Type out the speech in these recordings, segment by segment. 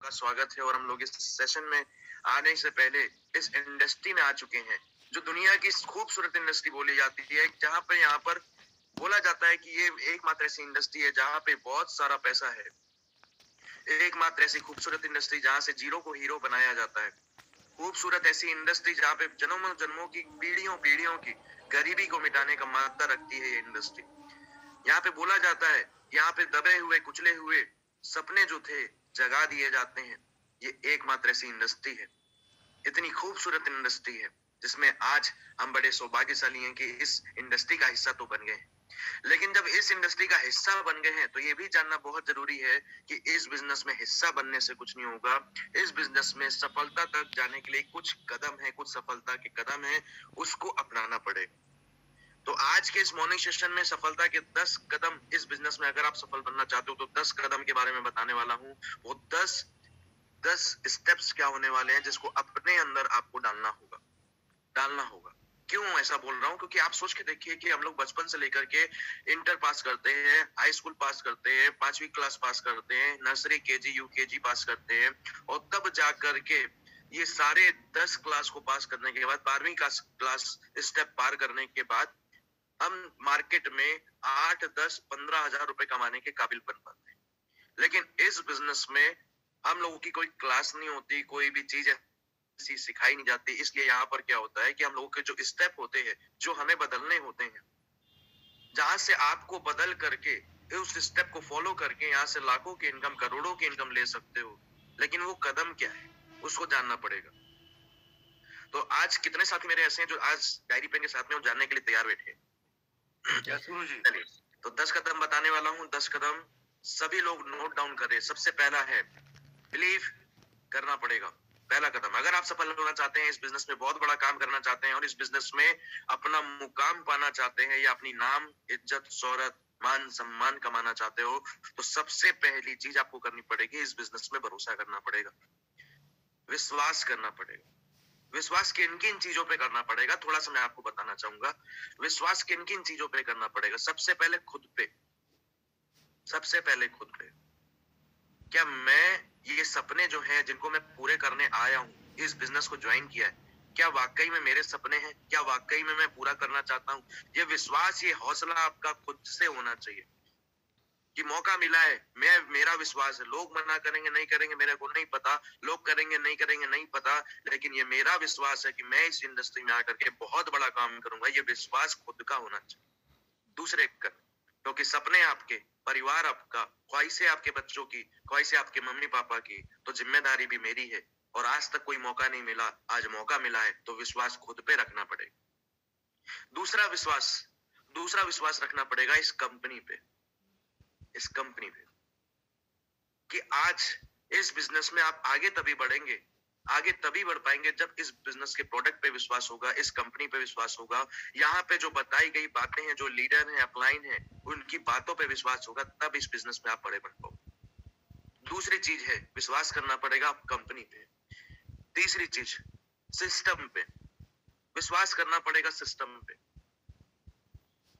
का स्वागत है। और हम लोग इस सेशन में आने से पहले इस इंडस्ट्री में आ चुके हैं जो दुनिया की खूबसूरत इंडस्ट्री बोली जाती है, जहां पे यहाँ पर बोला जाता है कि ये एकमात्र ऐसी इंडस्ट्री है जहां पे बहुत सारा पैसा है, एकमात्र ऐसी खूबसूरत इंडस्ट्री जहां से जीरो को हीरो बनाया जाता है, खूबसूरत ऐसी इंडस्ट्री जहां पे जन्मों जन्मों की पीढ़ियों पीढ़ियों की गरीबी को मिटाने का मादा रखती है ये इंडस्ट्री। यहाँ पे बोला जाता है, यहाँ पे दबे हुए कुचले हुए सपने जो थे जगा दिए जाते हैं। ये एकमात्र ऐसी इंडस्ट्री है, इतनी खूबसूरत इंडस्ट्री है जिसमें आज हम बड़े सौभाग्यशाली हैं कि इस इंडस्ट्री का हिस्सा तो बन गए हैं। लेकिन जब इस इंडस्ट्री का हिस्सा बन गए हैं तो ये भी जानना बहुत जरूरी है कि इस बिजनेस में हिस्सा बनने से कुछ नहीं होगा। इस बिजनेस में सफलता तक जाने के लिए कुछ कदम है, कुछ सफलता के कदम है, उसको अपनाना पड़ेगा। तो आज के इस मॉर्निंग सेशन में सफलता के 10 कदम, इस बिजनेस में अगर आप सफल बनना चाहते हो तो 10 कदम के बारे में बताने वाला हूँ। वो 10 स्टेप्स क्या होने वाले हैं जिसको अपने अंदर आपको डालना होगा। क्यों ऐसा बोल रहा हूँ? क्योंकि आप सोच के देखिए कि हम लोग बचपन से लेकर के इंटर पास करते हैं, हाई स्कूल पास करते हैं, 5वीं क्लास पास करते हैं, नर्सरी केजी यूकेजी पास करते हैं, और तब जा करके ये सारे 10 क्लास को पास करने के बाद 12वीं क्लास स्टेप पार करने के बाद हम मार्केट में 8, 10, 15 हजार रुपए कमाने के काबिल बन पाते हैं। लेकिन इस बिजनेस में हम लोगों की कोई क्लास नहीं होती, कोई भी चीज ऐसी सिखाई नहीं जाती। इसलिए यहाँ पर क्या होता है कि हम लोगों के जो स्टेप होते हैं, जो हमें बदलने होते हैं, जहां से आपको बदल करके उस स्टेप को फॉलो करके यहाँ से लाखों की इनकम, करोड़ों की इनकम ले सकते हो। लेकिन वो कदम क्या है उसको जानना पड़ेगा। तो आज कितने साथी मेरे ऐसे हैं जो आज डायरी पेन के साथ में जानने के लिए तैयार बैठे हैं? चलिए, तो 10 कदम बताने वाला हूँ। 10 कदम सभी लोग नोट डाउन करें। सबसे पहला है बिलीव करना पड़ेगा। पहला कदम, अगर आप सफल होना चाहते हैं, इस बिजनेस में बहुत बड़ा काम करना चाहते हैं और इस बिजनेस में अपना मुकाम पाना चाहते हैं या अपनी नाम, इज्जत, शोहरत, मान सम्मान कमाना चाहते हो, तो सबसे पहली चीज आपको करनी पड़ेगी, इस बिजनेस में भरोसा करना पड़ेगा, विश्वास करना पड़ेगा। विश्वास किन किन चीजों पे करना पड़ेगा थोड़ा सा मैं आपको बताना चाहूंगा। विश्वास किन किन चीजों पे करना पड़ेगा? सबसे पहले खुद पे। सबसे पहले खुद पे, क्या मैं ये सपने जो हैं जिनको मैं पूरे करने आया हूँ, इस बिजनेस को ज्वाइन किया है, क्या वाकई में मेरे सपने हैं? क्या वाकई में मैं पूरा करना चाहता हूँ? ये विश्वास, ये हौसला आपका खुद से होना चाहिए कि मौका मिला है। मेरा विश्वास है, लोग मना करेंगे नहीं करेंगे मेरे को नहीं पता, लोग करेंगे नहीं पता, लेकिन ये मेरा विश्वास है कि मैं इस इंडस्ट्री में आकर के बहुत बड़ा काम करूंगा। ये विश्वास खुद का होना चाहिए। दूसरे कर, क्योंकि सपने आपके, परिवार आपका, ख्वाहिशें आपके बच्चों की, ख्वाहिशें आपके मम्मी पापा की, तो जिम्मेदारी भी मेरी है। और आज तक कोई मौका नहीं मिला, आज मौका मिला है, तो विश्वास खुद पे रखना पड़ेगा। दूसरा विश्वास रखना पड़ेगा इस कंपनी पे, कि आज इस बिजनेस में आप आगे तभी बढ़ेंगे, आगे तभी बढ़ पाएंगे जब इस बिजनेस के प्रोडक्ट पे विश्वास होगा, इस कंपनी पे विश्वास होगा, यहाँ पे जो बताई गई बातें हैं, जो लीडर हैं, अपलाइन हैं, उनकी बातों पे विश्वास होगा, तब इस बिजनेस में आप बड़े बन पाओगे। दूसरी चीज है विश्वास करना पड़ेगा आप कंपनी पे। तीसरी चीज सिस्टम पे विश्वास करना पड़ेगा। सिस्टम पे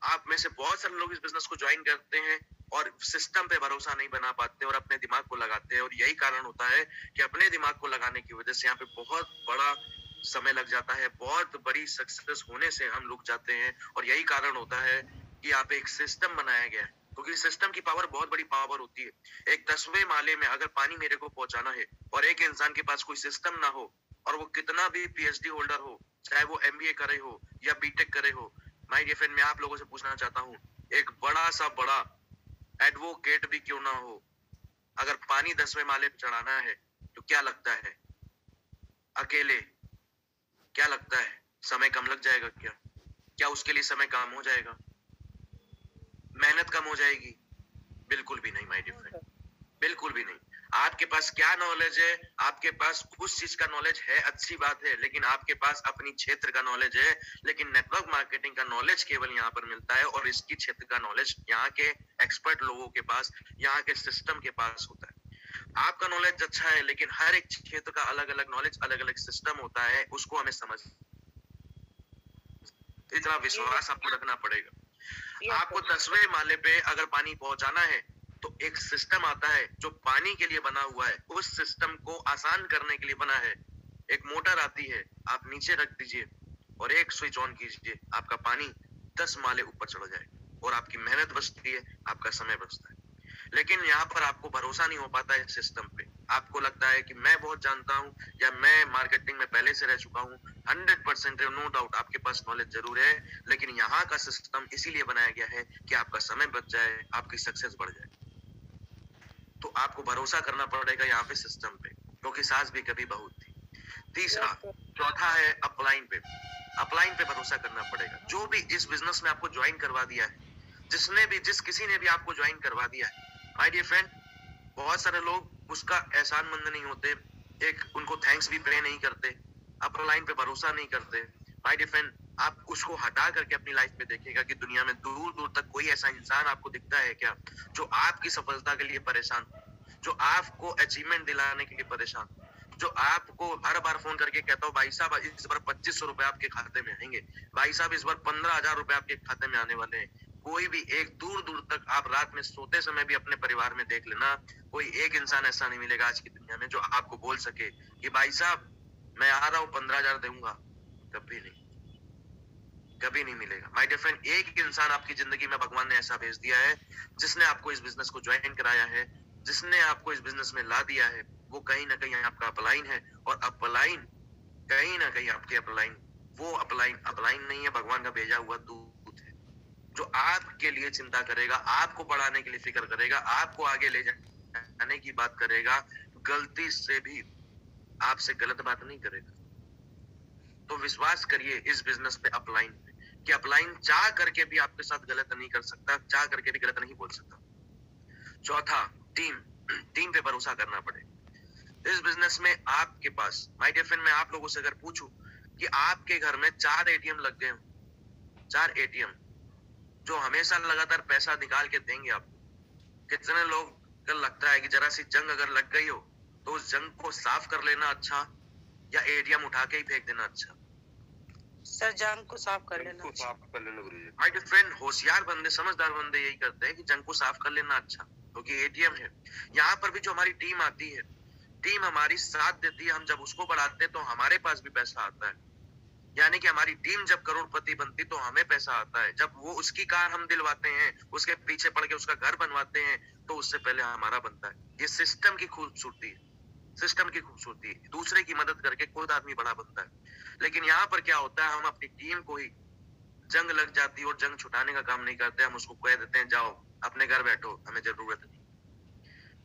आप में से बहुत सारे लोग इस बिजनेस को ज्वाइन करते हैं और सिस्टम पे भरोसा नहीं बना पाते और अपने दिमाग को लगाते हैं, और यही कारण होता है कि अपने दिमाग को लगाने की वजह से यहाँ पे बहुत बड़ा समय लग जाता है, बहुत बड़ी सक्सेस होने से हम रुक जाते हैं। और यही कारण होता है कि यहाँ पे एक सिस्टम बनाया गया है, क्योंकि सिस्टम की पावर बहुत बड़ी पावर होती है। एक 10वें माले में अगर पानी मेरे को पहुंचाना है और एक इंसान के पास कोई सिस्टम ना हो, और वो कितना भी PhD होल्डर हो, चाहे वो MBA करे हो या BTech करे हो, माय डियर फ्रेंड, मैं आप लोगों से पूछना चाहता हूँ, एक बड़ा एडवोकेट भी क्यों ना हो, अगर पानी 10वें माले पे चढ़ाना है तो क्या लगता है, अकेले क्या लगता है, समय कम लग जाएगा? क्या उसके लिए समय कम हो जाएगा, मेहनत कम हो जाएगी? बिल्कुल भी नहीं माय डियर फ्रेंड, बिल्कुल भी नहीं। आपके पास क्या नॉलेज है? आपके पास कुछ चीज का नॉलेज है, अच्छी बात है, लेकिन आपके पास अपनी क्षेत्र का नॉलेज है। लेकिन नेटवर्क मार्केटिंग का नॉलेज केवल यहाँ पर मिलता है, और इसकी क्षेत्र का नॉलेज यहाँ के एक्सपर्ट लोगों के पास, यहाँ के सिस्टम के पास होता है। आपका नॉलेज अच्छा है, लेकिन हर एक क्षेत्र का अलग अलग नॉलेज, अलग अलग सिस्टम होता है, उसको हमें समझ, इतना विश्वास आपको रखना पड़ेगा। आपको 10वें माले पे अगर पानी पहुंचाना है तो एक सिस्टम आता है जो पानी के लिए बना हुआ है, उस सिस्टम को आसान करने के लिए बना है। एक मोटर आती है, आप नीचे रख दीजिए और एक स्विच ऑन कीजिए, आपका पानी 10 माले ऊपर चढ़ जाए और आपकी मेहनत बचती है, आपका समय बचता है। लेकिन यहाँ पर आपको भरोसा नहीं हो पाता है सिस्टम पे। आपको लगता है कि मैं बहुत जानता हूँ या मैं मार्केटिंग में पहले से रह चुका हूँ। 100% नो डाउट आपके पास नॉलेज जरूर है, लेकिन यहाँ का सिस्टम इसीलिए बनाया गया है कि आपका समय बच जाए, आपकी सक्सेस बढ़ जाए। तो आपको भरोसा करना पड़ेगा यहाँ पे सिस्टम पे, क्योंकि सास भी कभी बहू थी। तीसरा, चौथा है अपलाइन पे। अपलाइन पे भरोसा करना पड़ेगा। जो भी इस बिजनेस में आपको ज्वाइन करवा दिया है, जिस किसी ने भी आपको ज्वाइन करवा दिया है, माय डियर फ्रेंड, बहुत सारे लोग उसका एहसानमंद नहीं होते, एक उनको थैंक्स भी पे नहीं करते, अपलाइन पे भरोसा नहीं करते। माय डियर फ्रेंड, आप उसको हटा करके अपनी लाइफ में देखिएगा कि दुनिया में दूर दूर तक कोई ऐसा इंसान आपको दिखता है क्या जो आपकी सफलता के लिए परेशान, जो आपको अचीवमेंट दिलाने के लिए परेशान, जो आपको हर बार फोन करके कहता हो भाई साहब इस बार 2500 रुपए आपके खाते में आएंगे, भाई साहब इस बार 15,000 रुपए आपके खाते में आने वाले हैं। कोई भी एक दूर दूर तक आप रात में सोते समय भी अपने परिवार में देख लेना, कोई एक इंसान ऐसा नहीं मिलेगा आज की दुनिया में जो आपको बोल सके कि भाई साहब मैं आ रहा हूँ 15,000 दूंगा। कभी नहीं, कभी नहीं मिलेगा। माय डियर फ्रेंड, एक इंसान आपकी जिंदगी में भगवान ने ऐसा भेज दिया है जिसने आपको इस बिजनेस को ज्वाइन कराया है, जिसने आपको इस बिजनेस में ला दिया है, वो कहीं ना कहीं आपका अपलाइन है। और अपलाइन कहीं ना कहीं आपके अपलाइन, वो अपलाइन नहीं है, भगवान का भेजा हुआ दूत है जो आपके लिए चिंता करेगा, आपको बढ़ाने के लिए फिक्र करेगा, आपको आगे ले जाने की बात करेगा, गलती से भी आपसे गलत बात नहीं करेगा। तो विश्वास करिए इस बिजनेस पे, अपलाइन पे, कि अपलाइन चाह करके भी आपके साथ गलत नहीं कर सकता, चाह करके भी गलत नहीं बोल सकता। चौथा, टीम पे भरोसा करना पड़ेगा। इस बिजनेस में आपके पास, माय डियर फ्रेंड, मैं आप लोगों से अगर पूछूं कि आपके घर में 4 एटीएम लग गए, 4 एटीएम जो हमेशा लगातार पैसा निकाल के देंगे आपको, कितने लोग को लगता है कि जरा सी जंग अगर लग गई हो तो उस जंग को साफ कर लेना अच्छा या एटीएम उठा के ही फेंक देना अच्छा? सर जंग को साफ कर लेना, गुरुजी। माय डियर फ्रेंड, होशियार बंदे, समझदार बंदे यही करते हैं कि जंग को साफ कर लेना अच्छा, क्योंकि एटीएम है। यहाँ पर भी जो हमारी टीम आती है, टीम हमारी साथ देती है, हम जब उसको बढ़ाते हैं तो हमारे पास भी पैसा आता है। यानी कि हमारी टीम जब करोड़पति बनती तो हमें पैसा आता है। जब वो उसकी कार हम दिलवाते हैं, उसके पीछे पड़ के उसका घर बनवाते हैं, तो उससे पहले हमारा बनता है। ये सिस्टम की खूबसूरती है, सिस्टम की खूबसूरती है। दूसरे की मदद करके खुद आदमी बड़ा बनता है। लेकिन यहाँ पर क्या होता है, हम अपनी टीम को ही जंग लग जाती है और जंग छुटाने का काम नहीं करते, हम उसको कह देते हैं जाओ अपने घर बैठो, हमें जरूरत नहीं।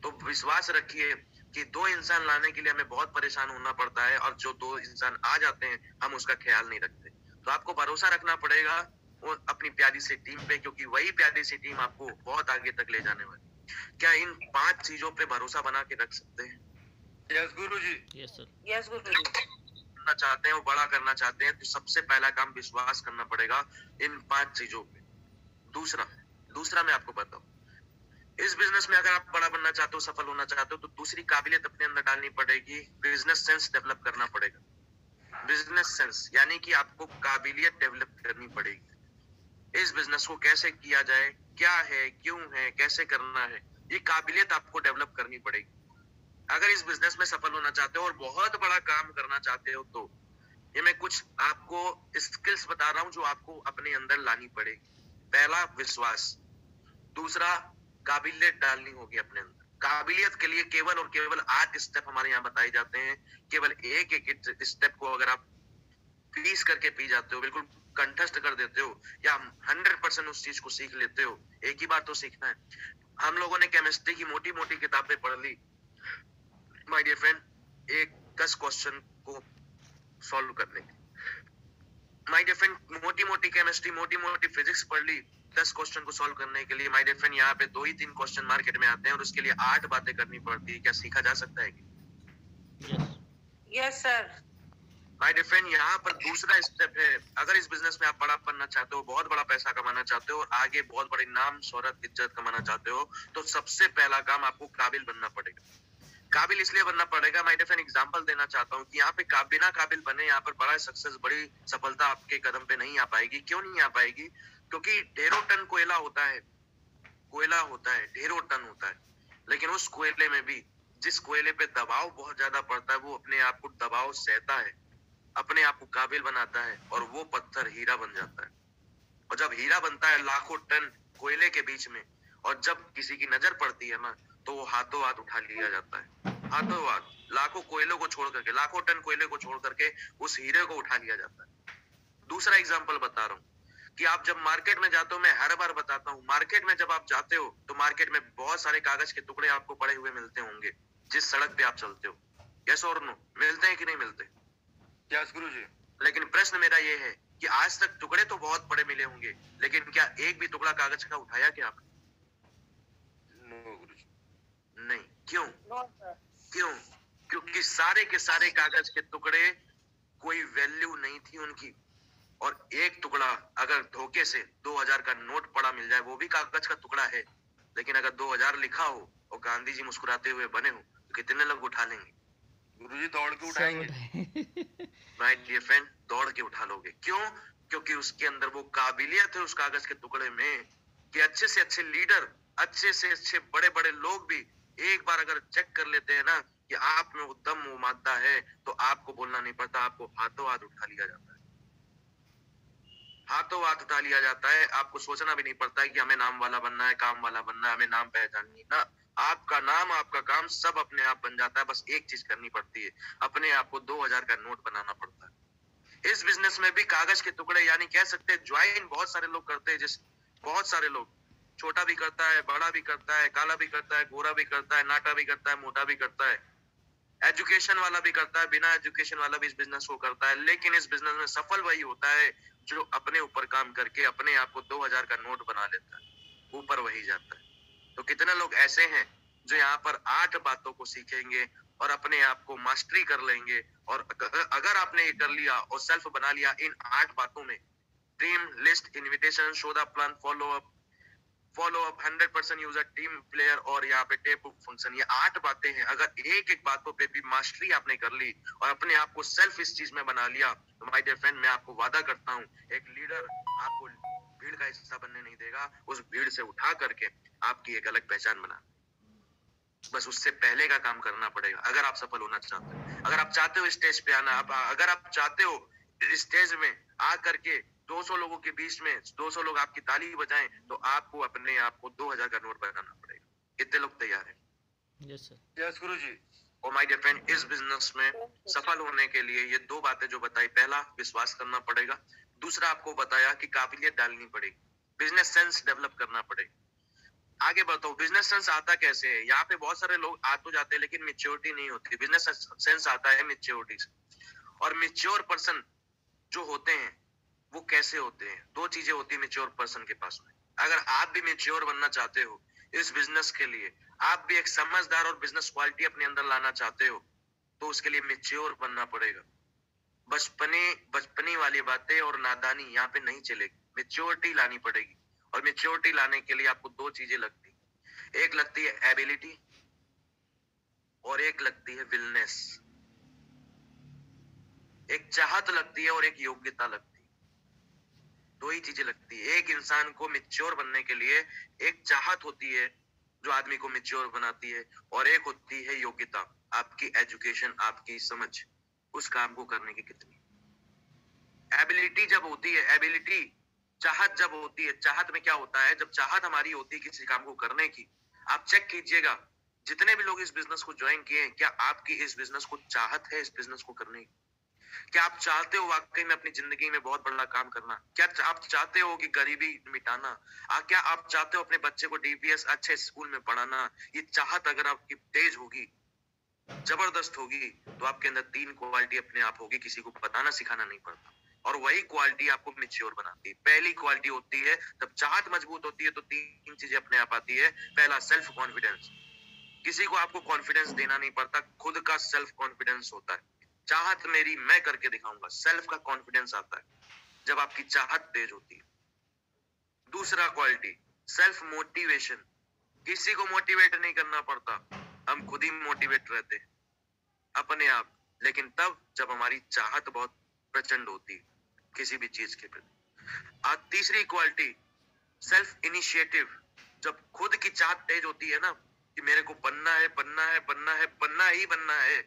तो विश्वास रखिए कि 2 इंसान लाने के लिए हमें बहुत परेशान होना पड़ता है, और जो 2 इंसान आ जाते हैं हम उसका ख्याल नहीं रखते। तो आपको भरोसा रखना पड़ेगा वो अपनी प्यारी सी टीम पे, क्योंकि वही प्यारी सी टीम आपको बहुत आगे तक ले जाने वाली। क्या इन 5 चीजों पे भरोसा बना के रख सकते हैं? Yes guruji. Yes sir. Yes guruji. करना चाहते हैं, वो बड़ा करना चाहते हैं, तो सबसे पहला काम विश्वास करना पड़ेगा इन 5 चीजों पे। दूसरा मैं आपको बताऊं, इस बिजनेस में अगर आप बड़ा बनना चाहते हो, सफल होना चाहते हो, तो दूसरी काबिलियत अपने अंदर डालनी पड़ेगी, बिजनेस सेंस डेवलप करना पड़ेगा। बिजनेस सेंस यानी कि आपको काबिलियत डेवलप करनी पड़ेगी। इस बिजनेस को कैसे किया जाए, क्या है, क्यों है, कैसे करना है, ये काबिलियत आपको डेवलप करनी पड़ेगी। अगर इस बिजनेस में सफल होना चाहते हो और बहुत बड़ा काम करना चाहते हो, तो ये मैं कुछ आपको स्किल्स बता रहा हूँ जो आपको अपने अंदर लानी पड़ेगी। पहला, विश्वास। दूसरा, काबिलियत डालनी होगी अपने अंदर। काबिलियत के लिए केवल और केवल 8 स्टेप हमारे यहाँ बताए जाते हैं। केवल एक स्टेप को अगर आप पीस करके पी जाते हो, बिल्कुल कंठस्थ कर देते हो, या 100% उस चीज को सीख लेते हो, एक ही बार तो सीखना है। हम लोगों ने केमिस्ट्री की मोटी मोटी किताबें पढ़ ली माय डियर फ्रेंड, एक 10 क्वेश्चन को सॉल्व करने के। माय डियर फ्रेंड, मोटी मोटी केमिस्ट्री, मोटी मोटी फिजिक्स पढ़ ली 10 क्वेश्चन को सॉल्व करने के लिए। माय डियर फ्रेंड, यहाँ पे 2 ही 3 क्वेश्चन मार्केट में आते हैं और उसके लिए 8 बातें करनी पड़ती है। क्या सीखा जा सकता है? Yes sir. My dear friend, यहाँ पर दूसरा स्टेप है, अगर इस बिजनेस में आप बड़ा बनना चाहते हो, बहुत बड़ा पैसा कमाना चाहते हो और आगे बहुत बड़े नाम, शोहरत, इज्जत कमाना चाहते हो, तो सबसे पहला काम आपको काबिल बनना पड़ेगा। काबिल इसलिए बनना पड़ेगा, माय डियर फ्रेंड, एग्जांपल देना चाहता हूँ कि यहाँ पे बिना काबिल बने यहाँ पर बड़ा सक्सेस, बड़ी सफलता आपके कदम पे नहीं आ पाएगी। क्यों नहीं आ पाएगी? क्योंकि ढेरों टन कोयला होता है, कोयला होता है, ढेरों टन होता है, लेकिन उस कोयले में भी जिस कोयले पे दबाव बहुत ज्यादा पड़ता है वो अपने आप को दबाव सहता है, अपने आप को काबिल बनाता है और वो पत्थर हीरा बन जाता है। और जब हीरा बनता है लाखों टन कोयले के बीच में, और जब किसी की नजर पड़ती है ना, तो वो हाथों हाथ उठा लिया जाता है, हाथों हाथ, लाखों कोयलों को छोड़ करके, लाखों टन कोयले को छोड़ करके उस हीरे को उठा लिया जाता है। दूसरा एग्जाम्पल बता रहा हूँ कि आप जब मार्केट में जाते हो, मैं हर बार बताता हूँ, मार्केट में जब आप जाते हो तो मार्केट में बहुत सारे कागज के टुकड़े आपको पड़े हुए मिलते होंगे जिस सड़क पे आप चलते हो। यस और नो, मिलते हैं कि नहीं मिलते? यस गुरुजी। लेकिन प्रश्न मेरा ये है कि आज तक टुकड़े तो बहुत बड़े मिले होंगे, लेकिन क्या एक भी टुकड़ा कागज का उठाया क्या आपने? नो गुरुजी। नहीं। क्यों? No sir. क्यों? क्योंकि सारे के सारे कागज के टुकड़े, कोई वैल्यू नहीं थी उनकी। और एक टुकड़ा अगर धोखे से 2000 का नोट पड़ा मिल जाए, वो भी कागज का टुकड़ा है, लेकिन अगर 2000 लिखा हो और गांधी जी मुस्कुराते हुए बने हो, तो कितने लोग उठा लेंगे? गुरुजी दौड़ के उठाएंगे। माय डियर फ्रेंड, दौड़ के उठा लोगे। क्यों? क्योंकि उसके अंदर वो काबिलियत है उस कागज के टुकड़े में कि अच्छे से अच्छे लीडर, अच्छे से अच्छे बड़े बड़े लोग भी एक बार अगर चेक कर लेते हैं ना कि आप में वो दम, वो मादा है, तो आपको बोलना नहीं पड़ता, आपको हाथों हाथ उठा लिया जाता है, हाथों हाथ उठा लिया जाता है। आपको सोचना भी नहीं पड़ता है कि हमें नाम वाला बनना है, काम वाला बनना है, हमें नाम पहचाननी ना, आपका नाम, आपका काम सब अपने आप बन जाता है। बस एक चीज करनी पड़ती है, अपने आप को 2000 का नोट बनाना पड़ता है। इस बिजनेस में भी कागज के टुकड़े, यानी कह सकते हैं ज्वाइन बहुत सारे लोग करते हैं, जिस बहुत सारे लोग, छोटा भी करता है, बड़ा भी करता है, काला भी करता है, गोरा भी करता है, नाटा भी करता है, मोटा भी करता है, एजुकेशन वाला भी करता है, बिना एजुकेशन वाला भी इस बिजनेस को करता है। लेकिन इस बिजनेस में सफल वही होता है जो अपने ऊपर काम करके अपने आप को 2000 का नोट बना लेता है, ऊपर वही जाता है। तो कितने लोग ऐसे हैं जो यहाँ पर 8 बातों को सीखेंगे और अपने आप को मास्टरी कर लेंगे, और अगर आपने ये कर लिया और सेल्फ बना लिया इन 8 बातों में, dream list, invitation, show the plan, follow up, 100% user, team player और यहाँ पे टेप फंक्शन, ये 8 बातें हैं। अगर एक एक बातों पे भी मास्टरी आपने कर ली और अपने आप को सेल्फ इस चीज में बना लिया, तो माय डियर फ्रेंड, मैं आपको वादा करता हूँ, एक लीडर आपको भीड़ का हिस्सा बनने नहीं देगा, उस भीड़ से उठा करके आपकी एक अलग पहचान बना। बस उससे पहले का काम करना पड़ेगा अगर आप सफल होना चाहते हो। अगर आप चाहते हो स्टेज पे आना, अगर आप चाहते हो स्टेज में आ करके 200 लोगों के बीच में 200 लोग आपकी ताली बजाएं, तो आपको अपने आप को 2000 का नोट बनाना पड़ेगा। कितने लोग तैयार हैं? Yes sir. यस गुरुजी। और माय डियर फ्रेंड, इस बिजनेस में सफल होने के लिए ये 2 बातें जो बताई, पहला विश्वास करना पड़ेगा, दूसरा आपको बताया कि काबिलियत डालनी पड़ेगी, बिजनेस सेंस डेवलप करना पड़ेगा। आगे बढ़ता हूँ, बिजनेस सेंस आता कैसे है? यहाँ पे बहुत सारे लोग आ तो जाते हैं लेकिन मेच्योरिटी नहीं होती। बिजनेस सेंस आता है मेच्योरिटी से। और मेच्योर पर्सन जो होते हैं वो कैसे होते हैं? 2 चीजें होती है मेच्योर पर्सन के पास में। अगर आप भी मेच्योर बनना चाहते हो इस बिजनेस के लिए, आप भी एक समझदार और बिजनेस क्वालिटी अपने अंदर लाना चाहते हो, तो उसके लिए मेच्योर बनना पड़ेगा। बचपनी वाली बातें और नादानी यहाँ पे नहीं चलेगी, मेच्योरिटी लानी पड़ेगी। और मेच्योरिटी लाने के लिए आपको 2 चीजें लगती, एक लगती है एबिलिटी और एक लगती है विलनेस। एक चाहत लगती है और एक योग्यता लगती है, 2 ही चीजें लगती है। एक इंसान को मेच्योर बनने के लिए एक चाहत होती है जो आदमी को मेच्योर बनाती है, और एक होती है योग्यता, आपकी एजुकेशन, आपकी समझ उस काम को करने की कितनी। एबिलिटी जब होती है, एबिलिटी, चाहत जब होती है, चाहत में क्या होता है, जब चाहत हमारी होती है किसी काम को करने की, आप चेक कीजिएगा जितने भी लोग इस बिजनेस को ज्वाइन किए हैं, क्या आपकी इस बिजनेस को चाहत है, इस बिजनेस को करने की? क्या आप चाहते हो वाकई में अपनी जिंदगी में बहुत बड़ा काम करना? क्या आप चाहते हो कि गरीबी मिटाना? क्या आप चाहते हो अपने बच्चे को डीपीएस अच्छे स्कूल में पढ़ाना? ये चाहत अगर आपकी तेज होगी, जबरदस्त होगी, तो आपके अंदर 3 क्वालिटी अपने आप होगी, किसी को बताना सिखाना नहीं पड़ता। और वही क्वालिटी आपको मेच्योर बनाती है। पहली क्वालिटी होती है, जब चाहत मजबूत होती है तो 3 चीजें अपने आप आती है। पहला, सेल्फ कॉन्फिडेंस। किसी को आपको कॉन्फिडेंस देना नहीं पड़ता, खुद का सेल्फ कॉन्फिडेंस होता है। चाहत मेरी, मैं करके दिखाऊंगा, सेल्फ का कॉन्फिडेंस आता है जब आपकी चाहत तेज होती है। दूसरा क्वालिटी, सेल्फ मोटिवेशन। किसी को मोटिवेट नहीं करना पड़ता, हम खुद ही मोटिवेट रहते हैं अपने आप, लेकिन तब जब हमारी चाहत बहुत प्रचंड होती है किसी भी चीज के प्रति। तीसरी क्वालिटी, सेल्फ इनिशिएटिव। जब खुद की चाहत तेज होती है ना कि मेरे को बनना है, बनना है, बनना है, बनना ही बनना है,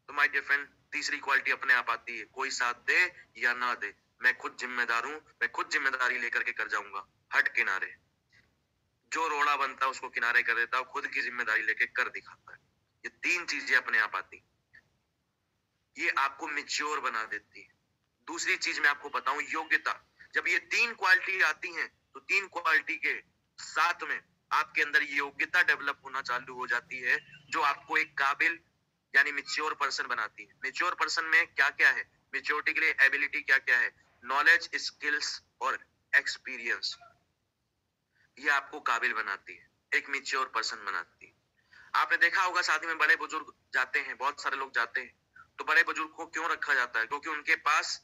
तो माय डियर फ्रेंड तीसरी क्वालिटी अपने आप आती है, कोई साथ दे या ना दे, मैं खुद जिम्मेदार हूं, मैं खुद जिम्मेदारी लेकर के कर जाऊंगा, हट किनारे। जो रोड़ा बनता है उसको किनारे कर देता है, खुद की जिम्मेदारी लेके कर दिखाता है। ये तीन चीजें अपने आप आती, ये आपको मैच्योर बना देती है। दूसरी चीज मैं आपको बताऊं, योग्यता। जब ये तीन क्वालिटी आती हैं तो तीन क्वालिटी के साथ में आपके अंदर ये योग्यता डेवलप होना चालू हो जाती है, जो आपको एक काबिल यानी मैच्योर पर्सन बनाती है। मैच्योर पर्सन में क्या क्या है, मैच्योरिटी के लिए एबिलिटी क्या क्या है, नॉलेज, स्किल्स और एक्सपीरियंस, ये आपको काबिल बनाती है, एक मैच्योर पर्सन बनाती है। आपने देखा होगा शादी में बड़े बुजुर्ग जाते हैं, बहुत सारे लोग जाते हैं, तो बड़े बुजुर्ग को क्यों रखा जाता है? क्योंकि उनके पास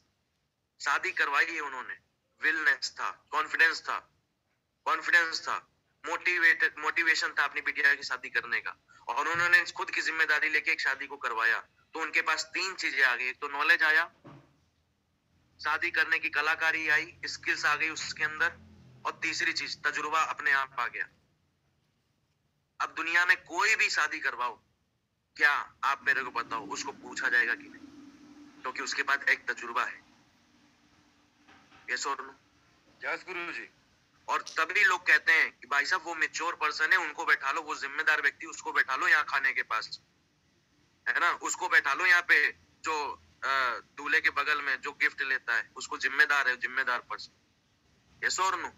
शादी करवाई है उन्होंने, विलनेस था, कॉन्फिडेंस था, मोटिवेशन था अपनी बिटिया की शादी करने का, और उन्होंने खुद की जिम्मेदारी लेके एक शादी को करवाया। तो उनके पास तीन चीजें आ गई, एक तो नॉलेज आया, शादी करने की कलाकारी आई, स्किल्स आ गई उसके अंदर, और तीसरी चीज तजुर्बा अपने आप आ गया। अब दुनिया में कोई भी शादी करवाओ, क्या आप मेरे को बताओ, उसको पूछा जाएगा कि नहीं? क्योंकि उसके पास एक तजुर्बा है। यस और नो? यस गुरुजी। और तभी लोग कहते हैं कि भाई साहब वो मैच्योर पर्सन है, उनको बैठा लो, वो जिम्मेदार व्यक्ति, उसको बैठा लो यहाँ खाने के पास, है ना, उसको बैठा लो यहाँ पे, जो दूल्हे के बगल में जो गिफ्ट लेता है, उसको जिम्मेदार है, जिम्मेदार पर्सन। यस और नो?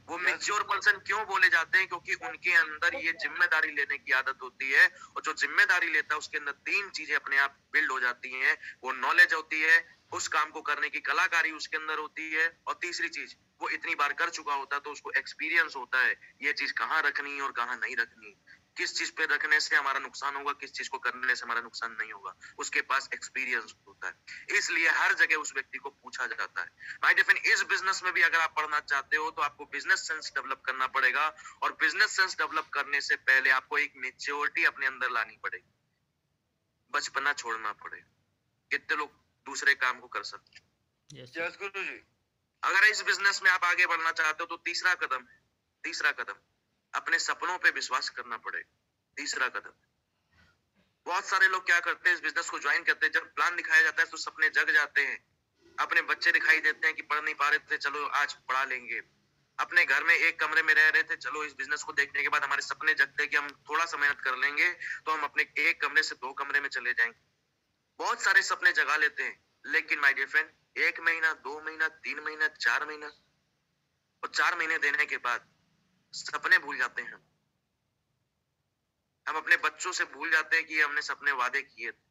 वो मैच्योर पर्सन क्यों बोले जाते हैं? क्योंकि उनके अंदर ये जिम्मेदारी लेने की आदत होती है, और जो जिम्मेदारी लेता है उसके अंदर तीन चीजें अपने आप बिल्ड हो जाती हैं। वो नॉलेज होती है, उस काम को करने की कलाकारी उसके अंदर होती है, और तीसरी चीज वो इतनी बार कर चुका होता है तो उसको एक्सपीरियंस होता है, ये चीज कहाँ रखनी है और कहाँ नहीं रखनी, किस चीज पे रखने से हमारा नुकसान होगा, किस चीज को करने से हमारा नुकसान नहीं होगा, उसके पास एक्सपीरियंस होता है। इसलिए हर जगह उस व्यक्ति को पूछा जाता है। माय डियर फ्रेंड, इस बिजनेस में भी अगर आप पढ़ना चाहते हो तो आपको बिजनेस सेंस डेवलप करना पड़ेगा, और बिजनेस सेंस डेवलप करने से पहले आपको एक मैच्योरिटी अपने अंदर लानी पड़ेगी, बचपना छोड़ना पड़ेगा। कितने लोग दूसरे काम को कर सकते हैं? यस गुरुजी। अगर इस बिजनेस में आप आगे बढ़ना चाहते हो तो तीसरा कदम अपने सपनों पे विश्वास करना पड़ेगा। तीसरा कदम, बहुत सारे लोग क्या करते हैं, इस बिजनेस को ज्वाइन करते हैं, जब प्लान दिखाया जाता है तो सपने जग जाते हैं, अपने बच्चे दिखाई देते हैं कि पढ़ नहीं पा रहे थे, चलो आज पढ़ा लेंगे, अपने घर में एक कमरे में रह रहे थे, चलो इस बिजनेस को देखने के बाद हमारे सपने जगते हैं कि हम थोड़ा सा मेहनत कर लेंगे तो हम अपने एक कमरे से 2 कमरे में चले जाएंगे। बहुत सारे सपने जगा लेते हैं, लेकिन माय डियर फ्रेंड 1 महीना, 2 महीना, 3 महीना, 4 महीना, और 4 महीने देने के बाद सपने भूल जाते हैं। हम अपने बच्चों से भूल जाते हैं कि हमने सपने वादे किए थे।